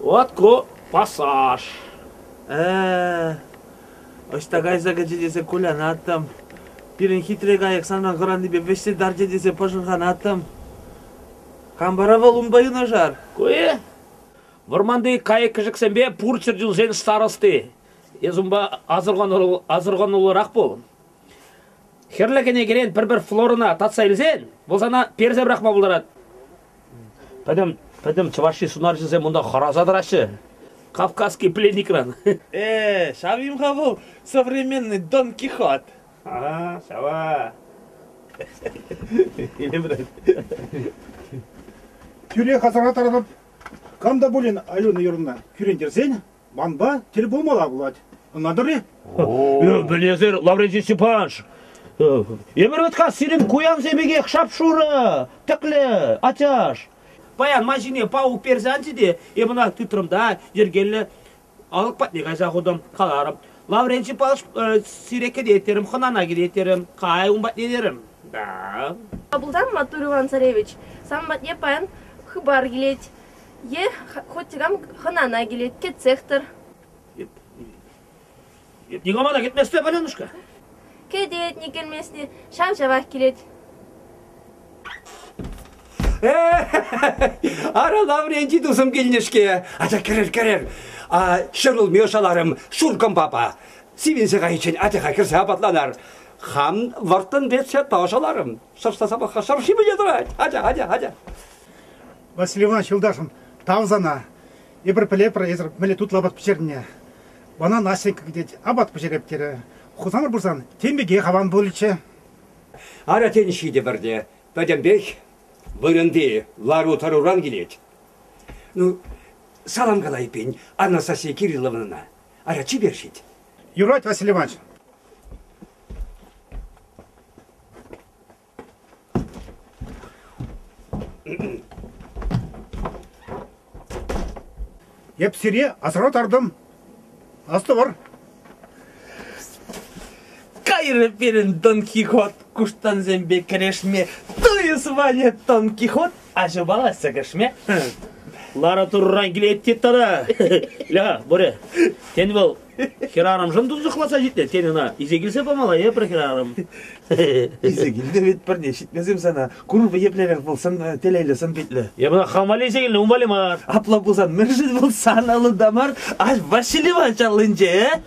Вот ко пассаж. Ошта гайзага жедесе кулян аттым. Бирин хитрек аяк санан кыран дебе вешсе дар жедесе пожырган аттым. Камбара волунбай Юнажар. Кое? Ворманды кайык кыжыксен бе пурчыр жыл жен старосты. Езумба азырган оларақ болын. Херлегене керен бір флорына татса илсен, болсана перзе брахма болдарат. Пәдім чываши сунар жілсен мұнда харазадырашы. Кавказский пленникран. Шавим хавол, современный Дон Кихот. Ага, шава. Тюре хазарға таратып, канда болен Алена Юрьевна күрендерсен, манба телефон мала болады. Надыры? Білезер, Лаврентий Степанович. Емірветка сирен куян земеге шапшуры, тіклі, атяш. Баян мажине пау перзантиде, еміна түтірімда ергелі алық патне қайса құдым қаларым. Лаврентий Степанович сиреке дейтерім, хынана кедейтерім, қай ұмбат недерім. Да. Абылдан Матур Иван Царевич, сам батне паян хыбар келет. Е, хоттигам хынана келет, кетсектір. Негамада кетместе Аленушка? Кедет, не келмесіне, шам-шабақ келет. Ара Лаврентий дусым келнешке. Ата керер. Шырыл мешаларым шуркам папа. Сивинсе қайчен атыға кірсе апатланар. Хам варттан бетсе ташаларым. Шарштасабаққа шарши біледірай. Аja. Василий Иванович Юлдашын тавзана. Ебір пілепір езір мілі тут лабат пішеріне. Бана насенкі кедет абат пішерептері. Хұзамыр бұрсан, тембеге қаван болычы. Ара теншиде бірде. Бәдембек вырынды лару таруран келет. Ну, салам қалайпен Анастасия Кирилловнана. Ара чибершит. Юрать, Василий Иванович. Епсире асыра тардым. Асты бар. Кайры перен Дон Кихот, куштан зембе керешме, туй звание Дон Кихот, а жыбалася кешме. Лара турран келет теттада. Ля, боре, тен был херарым жын тұзықласа жетті. Тенена изегілсе помала, епір херарым. Изегілді бет бірне шетмезім сана, күрбі еплерек болсан телейлі сын бетлі. Ебіна хамали изегілі, умбали мар. Апла болсан, міржіт бол саналы дамар, аж Василий Иванович алынже,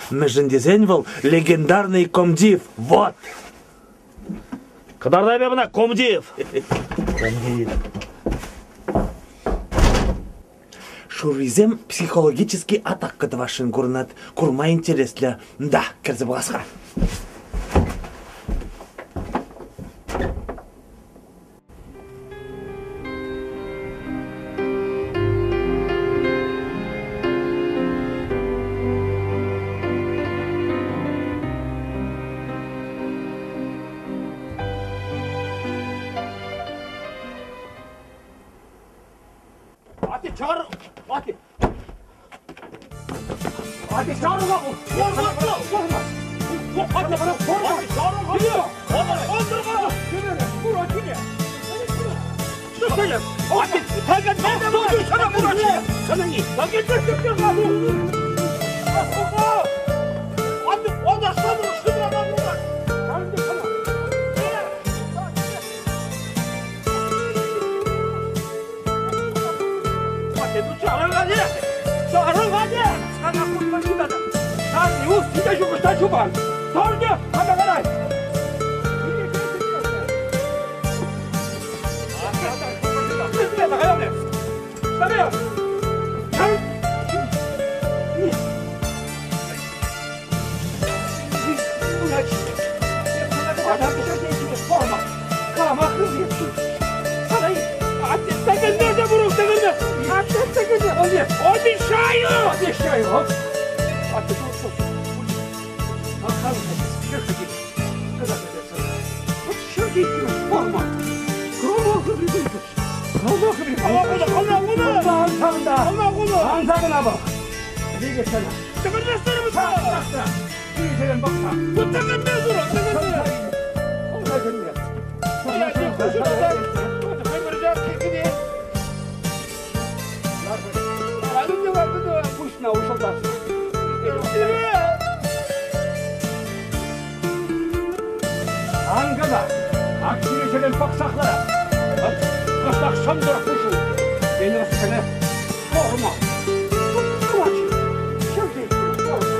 Межіндезен был легендарный комдив. Вот. Кадардай бебіна комдив. Шуризем психологический атак кыды вашын курнат. Курма интереслі. Да, кірзі бұғасқа. Ati çağır. Ati. Ati çağır lan. Vurma. Ati bana vurma. Ati çağır lan. Geliyor. Ondur bana. Vur Ati'ye. Dur böyle. Ati. Tagat nerede bu? Sana vur Ati'ye. Sana iyi. Tagat nerede bu? Ati o da sana şunu adam vurma. Kaldı sana. Çağırın hadi! Çağırın hadi! Sana kurban gidelim. Sen yuvuz size yumuşta çuban. Sordu! Hadi kadar! Nerede vurun sakın? Hadi şayo! Hadi şayo! Hadi dur. Bakalım. Kadar edersin. Hadi şöyle gidiyoruz. Korkma. Allah kıbrıdır. Allah kıbrıdır. Allah kulu. Allah'ın sağında. Allah kulu. Allah'ın sağına bak. Hadi geçelim. Tıkırmasın mısın? Bak. Yürüyelim bakma. Bu tıkırmaya durun. Tıkırmaya. Allah gönlüyor. Allah gönlüyor. Hadi kıbrıcak kekini. Larva. Meselen baksaklara. Katak sandıra kuşu. Beni ıskene. Koruma. Kıvaçı. Şimdi koruma.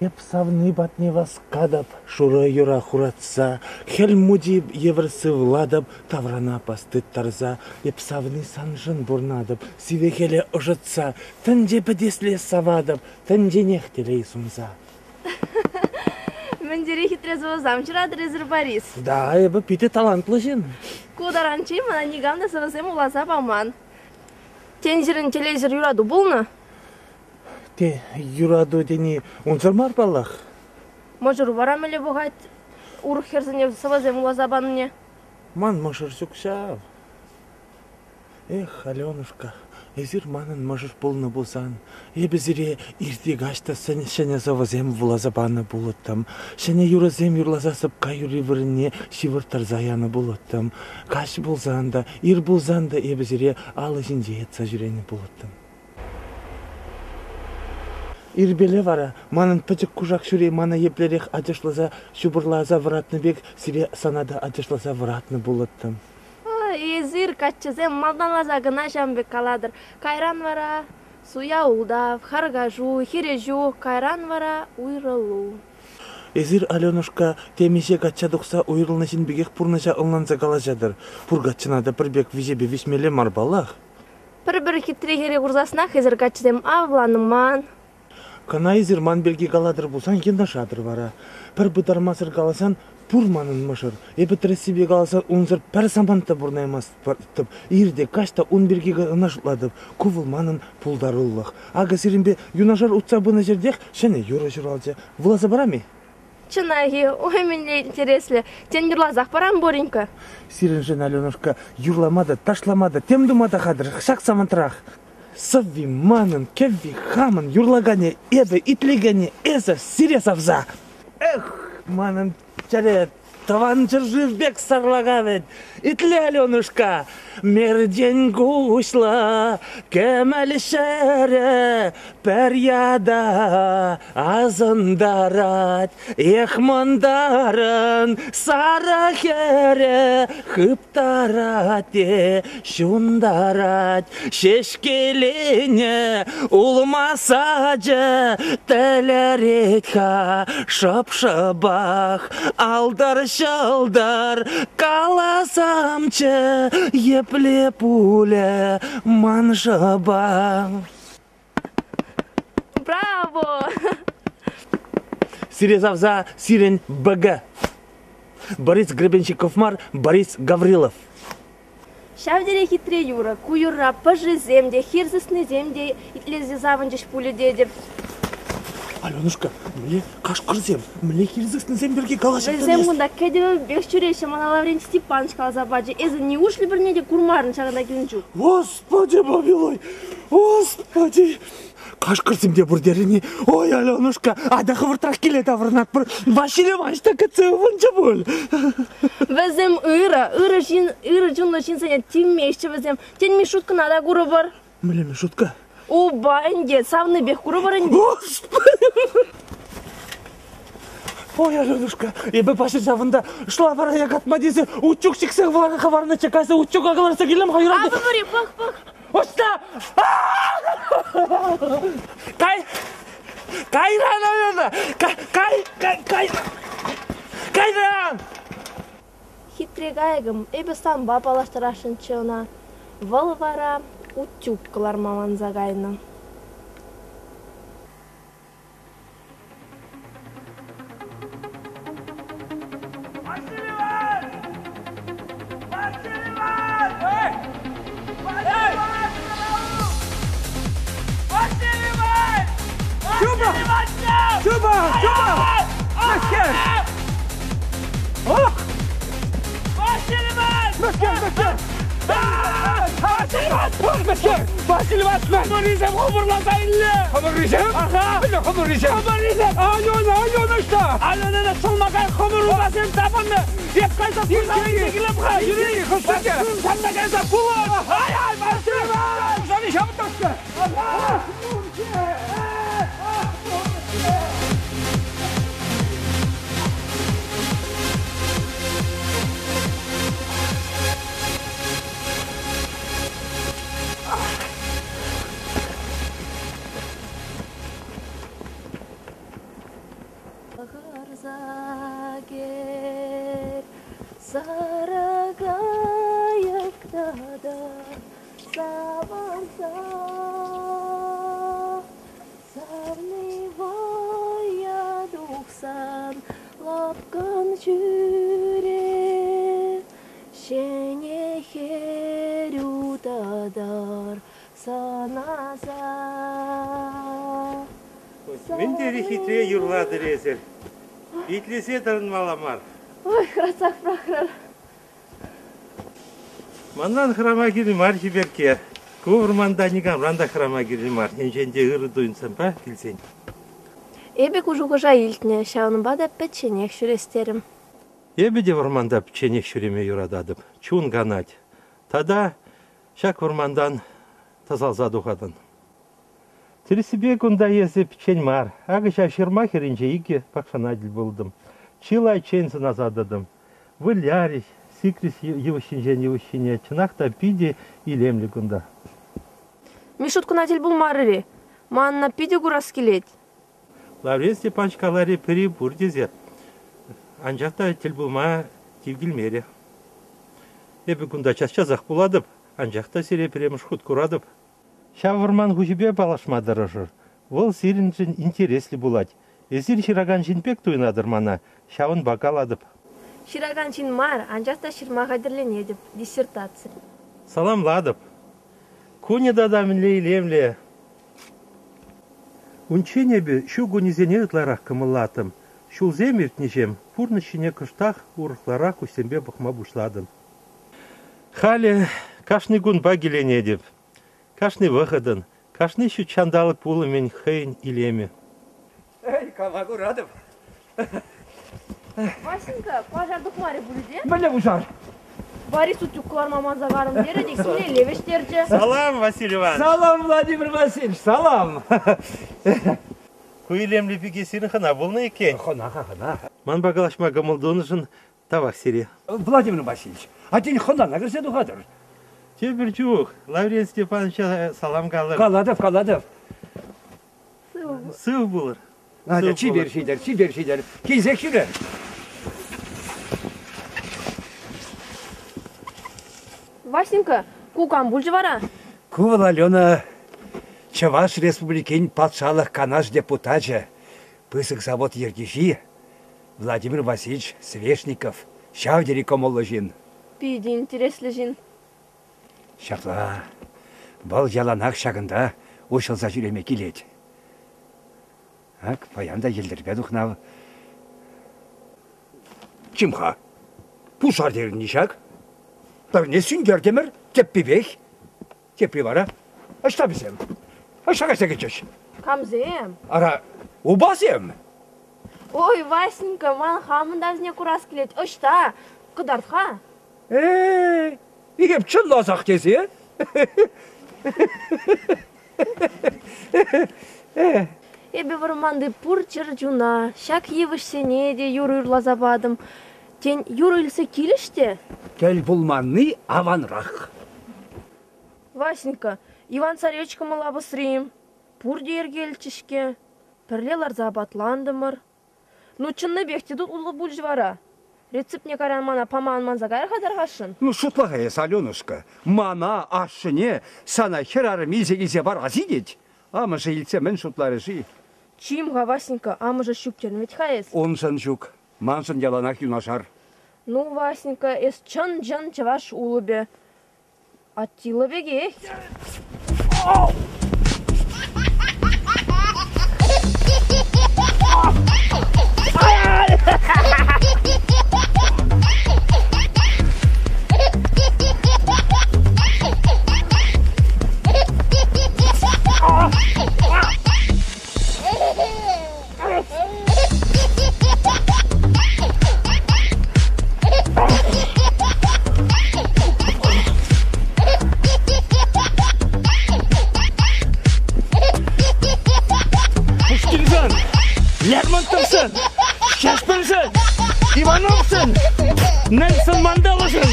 Епсавны батне васкадап, шура юра хуратса, хельмуди еврсы владап, таврана пасты тарза, епсавны санжын бурнадап, сивехеле ожатса, тенде бедесле савадап, тенде нехтелей сумза. Мен дерехи трезвого замчера дрезер Борис. Да, эбі пите талантлы жин. Кударанчи, мана нигамда савасем уласа баман. Тензерин телезер юраду булна? Те, юраду дени, унзар марпалах. Можер варамеле бугать, урхерзене савасем уласа банне. Ман можер сюкшав. Эх, Аленушка, эзир манын можер полны булсан. Эбезире ирти гашта шене завазем вулазабаны булыттым. Шене юразем юрлазасып каюри вырыне шивыр тарзаяны булыттым. Каш булзанда, ир булзанда эбезире алы жинжеетса жүрені булыттым. Ирбеле вара, манын пычык кужак шүре мана еплерех адышлаза шубырлаза вратны бек, сире санада адышлаза вратны булыттым. Езир каччызем малданлаза гына жамбек каладыр. Кайран вара, суя улдав, харгажу, хирежу, кайран вара, уйрылу. Эзир Аленушка темеше каччадықса уйрылнашын бегек пурнаша ылнанса калажадыр. Пургачынада пірбек вижебе вишмеле марбалах. Бір хитрегере курзасына хезір каччызем авланыман. Кана эзир ман белге каладыр булсан кендашадыр вара. Пір бұдармасыр каласан пурманын мышыр. Эбі тресибе каласан унзыр пәр саманта бурнаймас тып. Ирде кашта ун бергеге ынашладып, кувылманын пулдарыллық. Ага сиринбе юнашар утса бұны жердех, шене юра журалжа. Вылаза барами? Чынаги, ой мене интереслі. Тен юрлазақ барам Боренька. Сирин жен Аленушка юрламада, ташламада, темдумада қадыр, шақ самантырақ. Савви манын, кевви хамын, юрлагане, эбі, итлегане, эзі, сиресавза. Эх, манын, чаре, таван жыржывбек сарлагавет. Итле Аленушка, мерден гушла, кемәлі шәрі, пәряда, азындарат, ехмандарын, сара хәрі, хыптарате, шундарат, шешкелене, улмасаджы, тәләретка, шап-шабах, алдар-шалдар, каласамчы, епле пуля, манжаба. Браво! Сирезавза, сирен БГ. Борис Гребенщиков-Мар, Борис Гаврилов. Шавдере хитре юра, куюра, пыжы земде, хирзысны земде, итлезе заванжеш пулі дедеп. Аленушка, мле кашқырзем, мле хирзысны земберге калашып Зем гунда кедебе бек чүреше мана Лаврентий Степанович калазабаджы. Эзі не ушли бірнеде курмарын чағында келінчу. Господи, бабилой, господи. Кашқырземде бұрдеріне, ой, Аленушка, ада қывыртақ келет авырнат бір Василий Ивановичта кәтсі ұвынчы бол. Візем ыры жынлы жинсене тиммешчі візем. Тен мишуткына да куры бар. Мле мишутка? Оба, инде, савны бек куры бар инде. Господи. Ой, Аленушка, ебі пашы жавында шла бара ягатма десе, учук шиксег валарға хабарына чекасы, учук ағыларса келем хайрады. Абы бари, пақ. Оста! Кайран, Алена! Кайран! Хитрек айгым, эбі сан бапалаштырашын чына. Вал вара, учук кылар маман загайны. Zager saragayakta da savansa sarnivoya duksan lapkan jüre şene herudadar sanasa. Мендері хитре юрлады резер. Итлесе дарын маламар. Ой, красав прахрар. Мандан храма кирмар хиберке. Ковырманда нигам ранда храма кирмар. Енженде ыры дуйынсан ба келсен. Эбек ужугыжа илтне, шауынба да печенек шүрестерім. Ебе де варманда пченек шүреме юрададып. Чун ганать. Тада шак вармандан тазалза духадан. Тересібе күнда есі пчен мар. Ағыша шырма херінже иге пақшанадил болдым. Чилай ченсін азададым. Выляриш, сикрис евущине, чынақта пиде илемлі күнда. Мишутку надил бұл марыри. Манна пиде гурас келет. Лаврен Степанчикалари пири бурдезе. Анжақта тил бұлма тивгілмере. Ебі күнда час-чазақ буладып, анжақта сире піреміш худ курадып. Шавырман хужибе балашмадыры жүр. Ол сирінжін интереслі булать. Эзір шираган жинпек туйнадыр мана, шавын бакаладып. Шираган чин мар, анжақта шырма қадірленедіп, диссертация. Саламладып. Куне дадамінле илемле. Унченебе шу гунизене ытларақ кымылатым. Шул земертнежем, пурнышыне кыштақ урықларақ үстембе бұқма бұшладым. Халі кашны гун багеленедіп. Кашны выходын, кашны шу чандалы пулымен хейн илеме. Эй, калагу радов. Васенька, пожар духмари бүлде? Біле бұжар. Бари сутюклар маман загарым дері, дексіне левештерді. Салам, Василий Иванович. Салам, Владимир Васильевич, салам. Куилемлі пеке сирін хана болны екен. Хона. Ман багалашма гамылдуны жын тавақ сире. Владимир Васильевич, один хонана кірсе дұғадыр. Тебір жуық, Лаврен Степановича салам қалыр. Қаладов. Сыв болыр. Hadi çiğ şeyler. Kizek şüre. Васенька, кукам бүлжі бара? Кувал Алена, Чаваш Республикин патшалық канаш депутатжа, пысық завод ергежи, Владимир Васильевич Свешников, шавдері комолы жин. Пиди интереслі жин. Шақла, бұл жаланақ шағында ошылса жүреме келеді. Ак, паянда елдербе дұқнау. Чимха? Пушар дерін нишак? Бірне сүнгер демір, теппебек. Теппе бара. Ашта бізем. Ашағайса кетшеш. Камзем. Ара, убасем. Ой, Васенька, ман хамында взне курас келет. Ашта, қыдартха. Егеп чын лазақ тезе. Эбе варманды пур чыржуна, шак евішсене де юр лазабадым. Тен юр үлсе келіште? Кел булманны аванрақ. Васенька, Иван Царевичка мала бысрым. Пур дергелчишке. Пірлелар забатландымыр. Ну чынны бекте тут улы бүлж вара. Рецепт не каран мана паман манзагайр хадарғашын. Ну шутлагая, Аленушка. Мана ашыне сана херары мизе бар азидеть. Ама же илсе мен шутлары жи. Чимға, Васенька, амы же шүктерін ведь хайыз. Онсын жүк, мансын яланақ юнашар. Ну, Васенька, эс чын-жын чаваш улыбе. Аттила беге. Пушкинсın, Лермонтовсın, Шашпилсın, Ивановсın, Нельсон Манделасın.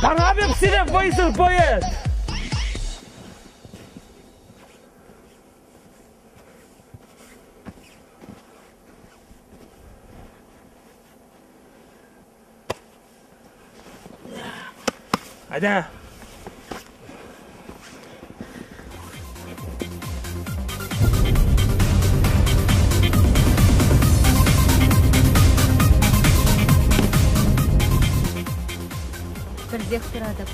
Bana hepsine Faysal poet. Hadi. Бірдек тұрадып.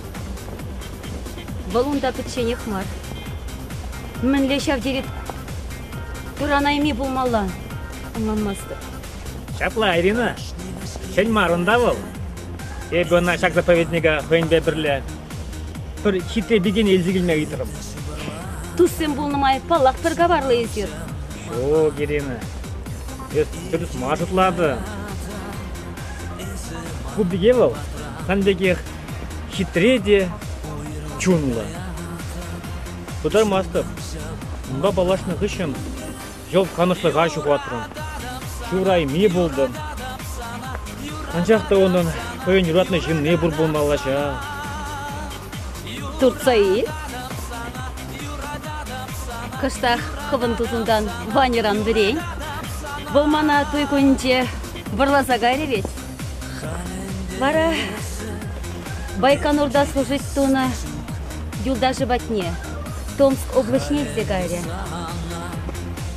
Балунда печенье хмар. Мінле шавдерет. Турана еме болмалан. Аңланмасты. Шапла, Ирина. Сен марында бол. Бұна шақ заповеднігі қойынбе бірлі. Бір хитре беген елзі келмей тұрып. Туссен болнымай палақ бір гаварлы езер. О, Ирина. Түріс мажытлады. Бұл беге бол. Қандеге хитре де чунлы. Бұдар мастып. Мұнда балашны ғышын. Жол қанышлы ғашы қуатырын. Шурай ме болдым. Анжақта оның қойын юратны жын не бұр болмалаша. Турцайы. Қыштақ қыбын тұзындан ванеран бірейін. Бұл мана той көнінде бұрласа ғайры бет. Бара Байконурда служить туна юлда животне. Томск облачнее где гайре.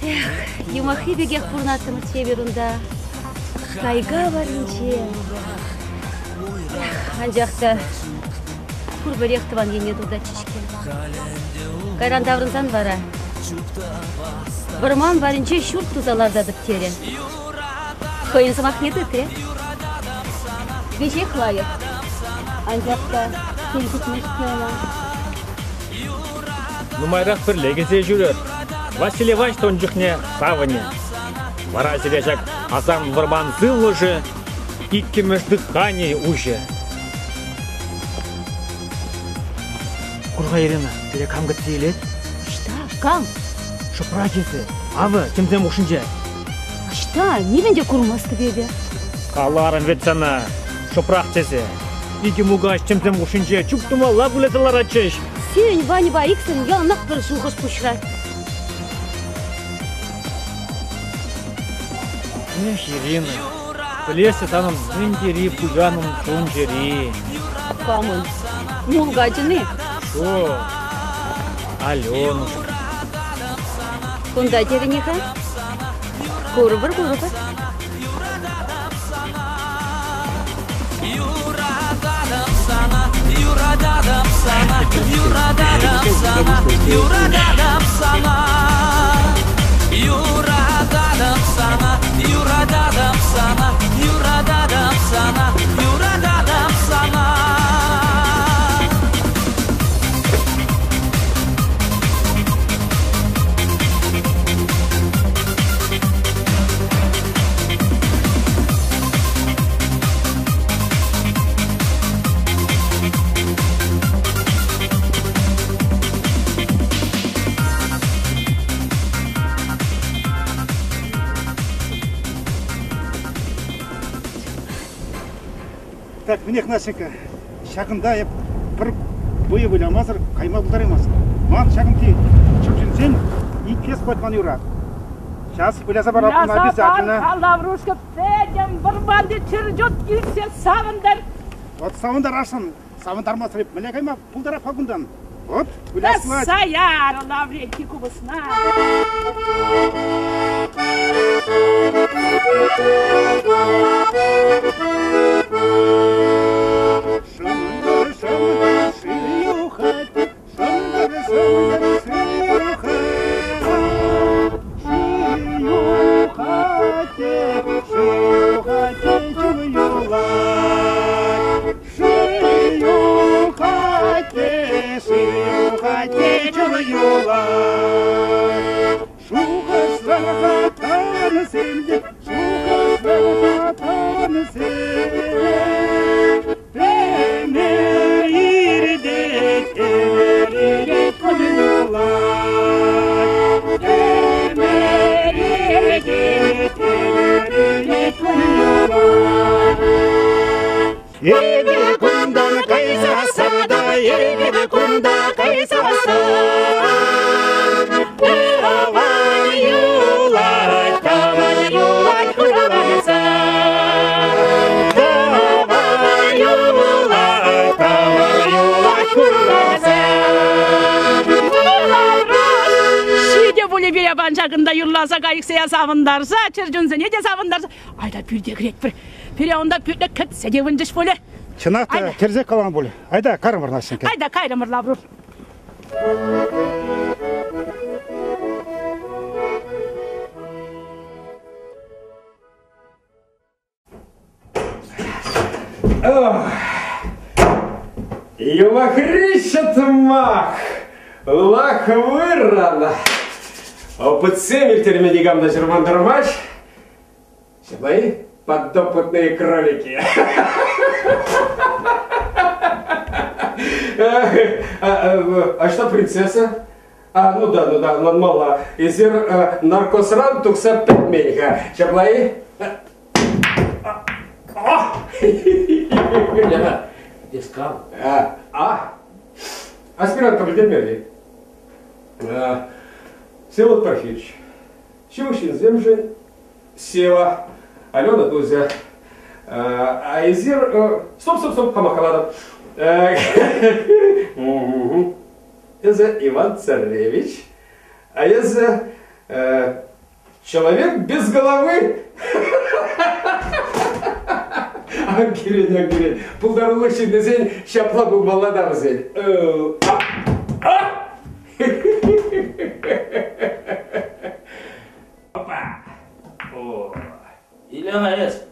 Эх, юмахи бегех пурнатым северунда. Кайга варинче. Анжақта курберехтыван ене туда чишке. Кайран даврынзан бара. Бұрман варинче шурт тузаларда дыптере. Қойын самақ не дытре? Вечек лайық. Анжақта келгіт мешкена. Нумайрақ бір легезе жүрер. Василий Иванович тонжықне савыне. Вара сележак азам варбан зыл уже, иккемеш дыхание уже. Курға Ирина, біле кам гыт сейлет? Ашта, кам? Шопра кесі, авы, темзем ұшынже. Ашта, невенде курмасты бебе? Қаларым вет сана, шопрақ тесі. Иги мугаш темзем ұшынже, чуктыма лабулеталар ачеш. Сен, Ваня Бариксен, ялнақ бір жылғыш пұшырай. Эх, Ирина, білесі таным мендері пуяным жон жері. Камын, мұлғадыны? Шо, Аленушка. Кунда дерінеға? Көрібір. Так, мінек Насенька, шағында бір бойы ойламазыр, қайма бұлдар емес. Ман шағынды чүп жүрсен, икес батман юра. Сейчас ойласа бар алтын обязательно. Лаврушка, тедем, бір банды чыржот келсе савындар. Вот савындар ашын, савындар масырып, міне қайма бұлдара пагундан. Вот, ойласылай. Саяр, Лаврентий кубысына. Banjagında yurlasa kayıksaya savundarsa, çırcınsa ne de savundarsa. Ayda bir de grek bir onda bir de kıt sedevindиш böyle. Çınakta terzek kalan böyle. Ayda karımırna şenke. Ayda kayrımırla vurur. Юлахрищатмах, лахвырана. Опыт семельтерами дигамда жермандармаш. Щеплай, подопытные кролики. А что принцесса? Ну да, мало. Изер наркосран тукса петменька. Щеплай. Дескал. Аспирант Кабардемерли. Всеволод Порфирьевич. Чевушин земжин. Сева. Алена Тузя. Айзер... Стоп, хамахаладом. Это Иван Царевич. А это человек без головы. Акирин. Пулдарулык десен, шапла был молодам зель. Опа! О! Илена ес.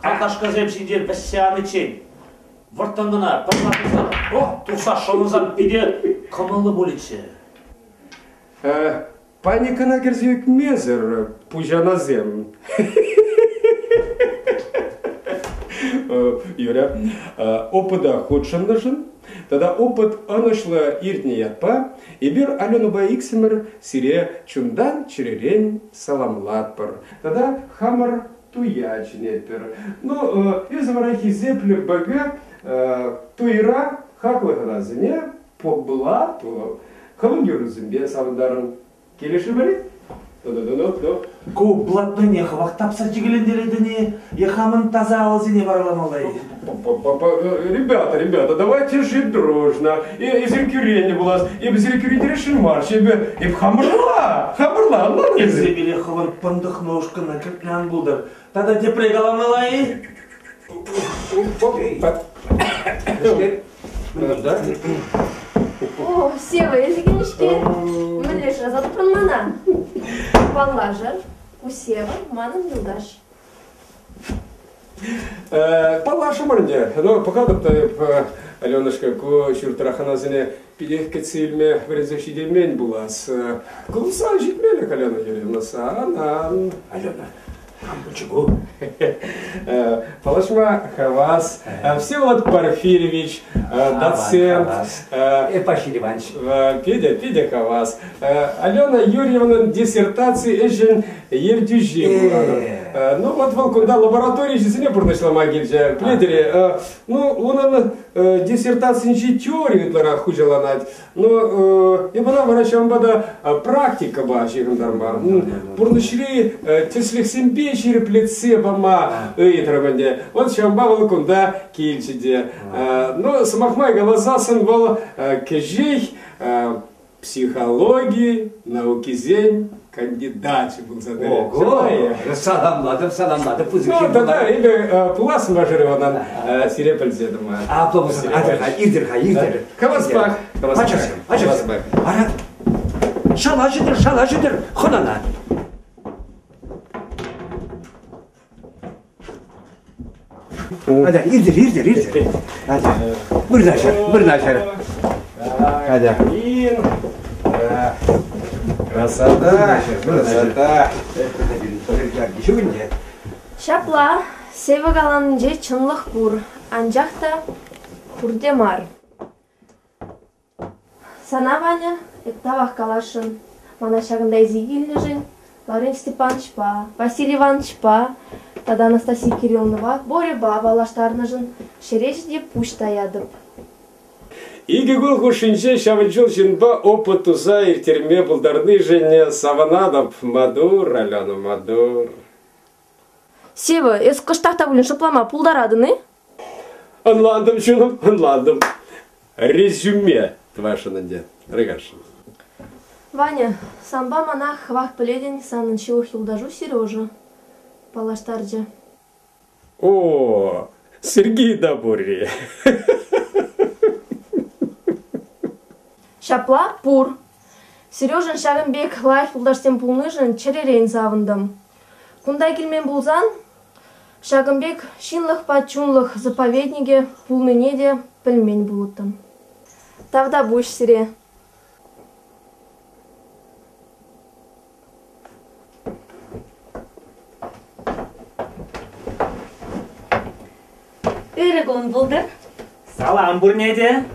Қалқашқа земшіндер бәссияны чен. Вұрттандына, пырнатыздан. Туса шонызан пиде қымылы болетші. Паника на керзюк мезер, пужа на зем. Юря, опыда ходшын нажын, тогда опыт анышла иртне ятпа, и бир Алену Баиксимер сире чундан черерень саламлатпар. Тогда хамар туячнепер. Ну, из варахи зеплер бага, туира хаклыхана зене, поблату, халунгюру зембе савдаран. Келеши бari? Ку блатныне хвақтапса тигелендередіне, ехамын таза алызыне бараламалай. Ребята, давайте жить дружно. И зеркюрение было, и без зеркюрения решен марш, и хамырла, ну не Эзе биле хван пандық ножкына кіртлян бұлдар. Тада депре галамалай. О, Сева, езгенішке, мілеш азатпын мана. Палажар, у Сева, манын юлдаш. Палаша мұрынде, но поқадыпты Аленушка, ку шүртіраханазыне пидех кецилме врезешидемен булас. Кулса житмелек Алена Юрьевна, санан. Алена, чего? Палашма Хавас, Всеволод Порфирьевич, доцент, Пашиль Иванович. Педя Хавас, Алена Юрьевна диссертации Эжен Евдюжин. Ну вот волкунда лаборатории жизни пурнашла магильджа. Пледери, ну он диссертации не теорию для хужала над. Но я была врачом бада практика башим дарма. Пурнашли теслих симпечи плеце бама эйтраманде. Вот чем бавал кунда кильчиде. Но самахмай глазасын был кежей психологии, науки зень, Кандидат был задать. Ого, саламладым, пузырчик. Да, или пулас мажированан сирепельзе, думаю. Автобус, ирдер. Каваспах. Ачасым. Ара, шала жидыр, хонана. Hadi irdir. Hadi. Bir aşağı. Hadi. Красота. Шапла, севі қаланың же чынлық бұр, анжақта күрдемар. Сана Ваня, тавақ қалашын, мана шағында изигілі жын, Лаврентий Степанович па, Василий Иванович па, тада Анастасия Кирилловна Боря ба балаштарны жын, шережде пушта ядып. Иги гул хушинче шавыджул жинба опытуза иртерме булдарны жене саванадап мадур, Алена, мадур. Сева, эс кыштақта бүлін шыплама пулдарадыны? Анландым жуным, анландым. Резюме твашынынде, рыгашын. Ваня, самба мана хвах піледен санын шилых юлдажу Сережа. Балаштарджа. О, Сергей Добурри. Шапла пур. Сережан шағынбек лайх юлдаштен пулныжын черерейн завындым. Кундай келмен булзан, Шағынбек шинлық па чунлық заповедниге пулныне де пілмен булыттым. Тавда буш сире. Өрігін бұлдыр. Салам, Бурнеде.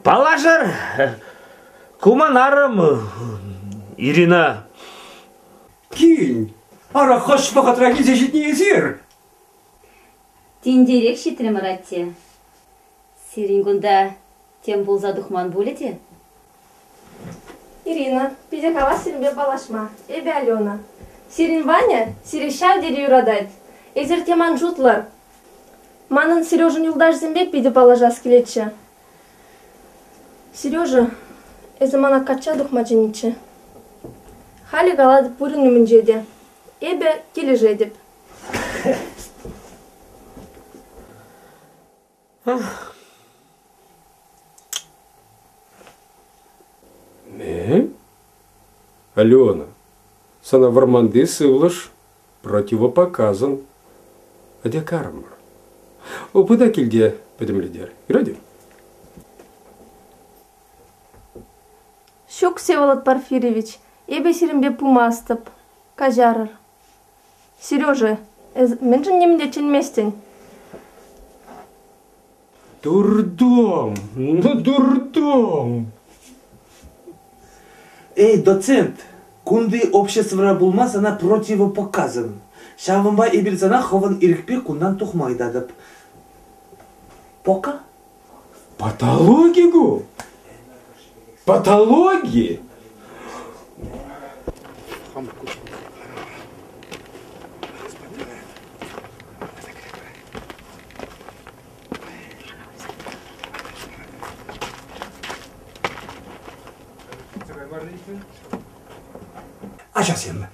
Палажар, куманарым, Ирина. Кинь, ара хош пахатра гизешит не езир. Тендерек шитрем ратте. Серингунда тем болза духман болете? Ирина, пиде кава сиринбе балашма. Эбе Алена. Сирин Ваня, сири шав дери юрадайт. Эзер теман жутлар. Манын Сережан юлдаш зембек пиде балажас келетче. Сережа, эзі мана кача духмачениче. Хали галады пурин умінжеде. Эбе кележе деп. Не? Алена, сана варманды сывлыш противопоказан. Аде кармар. Опыда келде педемледер. Иради? Шук Всеволод Порфирьевич, эбе сиринбе пумастып, кажарыр. Сережа, мен жын немде ченместен. Дурдом, ну дурдом. Эй, доцент, кунды общество булмас, она противопоказан. Шавымба ибилзана хован иркпе кундан тухмайдадып. Пока? Патологию? Патологии? Ачасым,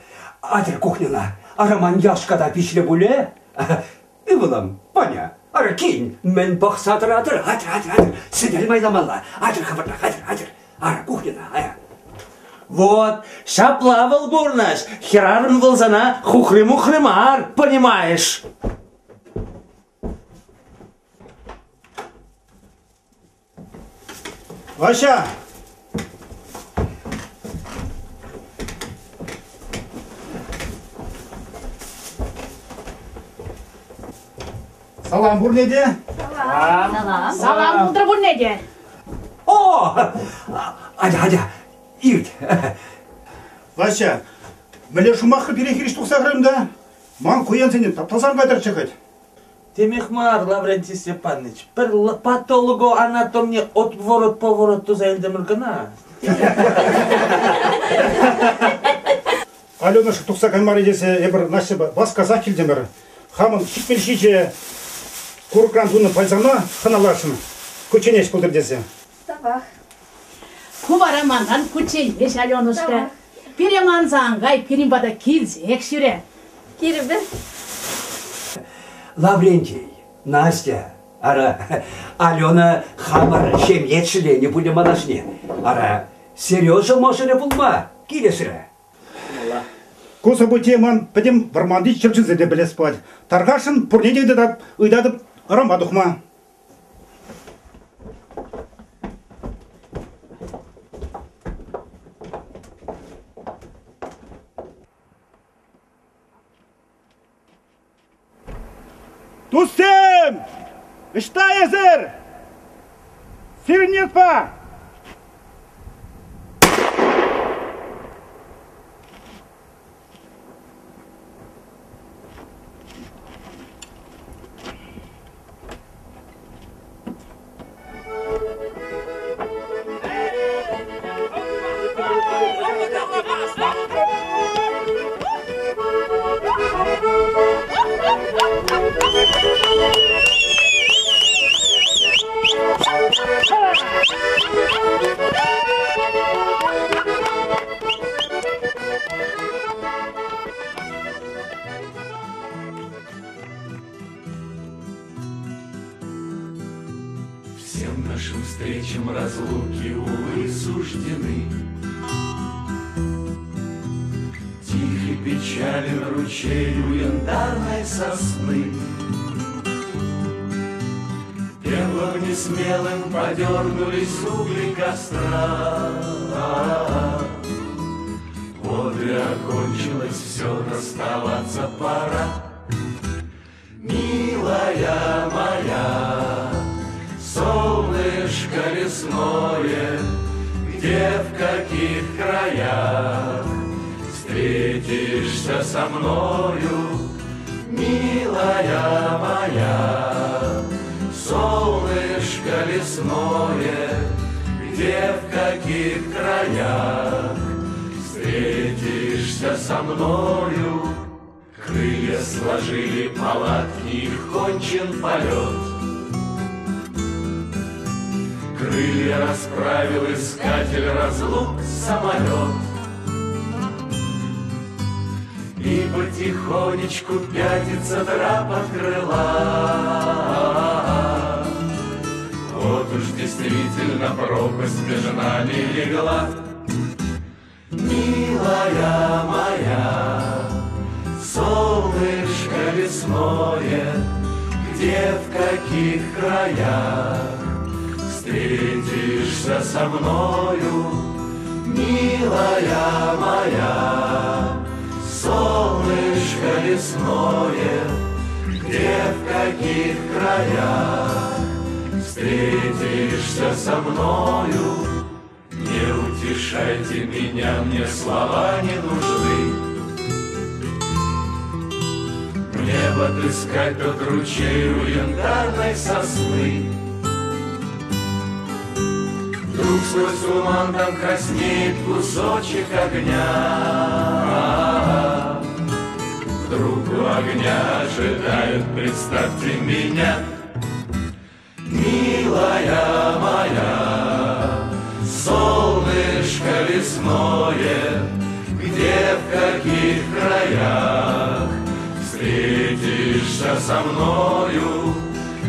адыр кухняна, араман яшкада пишле буле. Ивылым, Ваня, ара кейін, мен бақсатыр адыр, адыр, сидел майламалла, адыр хабарда, адыр, ара кухняна, ая. Вот, шаплавал бурнаш, херарм волзана, хухрым-ухрымар, понимаешь? Вася! Салам, Бурнеде. Салам. Салам бұлдыр бұл неде? О, ада, ирт. Вася, міле шумақы перехиріш тұқсағырымда, ман қоян сенен тапталсан қайдар чекать. Темехмар, Лаврентий Степанович, пер патологоанатомне отворот-поворот туза елдеміргіна. Алена тұқса каймар едесе, ебір нашы бас казак келдемір. Хамын хитмелшиче куркран туны пальзама хыналашын. Көченеш бұлдыр десе. Табах. Куварамандан кучеймеш, Аленушка. Переманзангай, перембада килзек шүре. Кирбе. Лаврентий, Настя, ара Алена хамар шемьетшіле не буде манашне. Ара Сережа може не булма, келесіре. Коса бутеман педем варманди чырчызы де біле спать. Таргашын пурнедегі дадап, ыйдадып арамадықма. Тустем! Ишта езір! Сирнетпа! Всем нашим встречам разлуки, увы, суждены. Тихий печален ручей у янтарной сосны. Пеплом несмелым подернулись угли костра. Вот и окончилось все, расставаться пора. Милая моя, солнышко лесное, где в каких краях встретишься со мною, милая моя, солнышко лесное, где в каких краях встретишься со мною. Крылья сложили палатки, их кончен полет. Крылья расправил искатель разлук самолет. И потихонечку пятится трап от крыла. Вот уж действительно пропасть между нами легла. Милая моя, солнышко лесное, где в каких краях встретишься со мною, милая моя, солнышко лесное, где в каких краях встретишься со мною. Не утешайте меня, мне слова не нужны. Мне бы отыскать тот ручей у янтарной сосны. Вдруг сквозь туман там краснеет кусочек огня. Вдруг у огня ожидают, представьте меня, милая моя, солнышко лесное, где в каких краях встретишься со мною,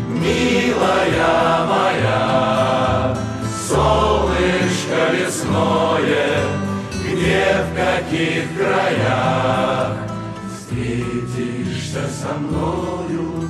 милая моя, солнышко лесное, где в каких краях встретишься со мною.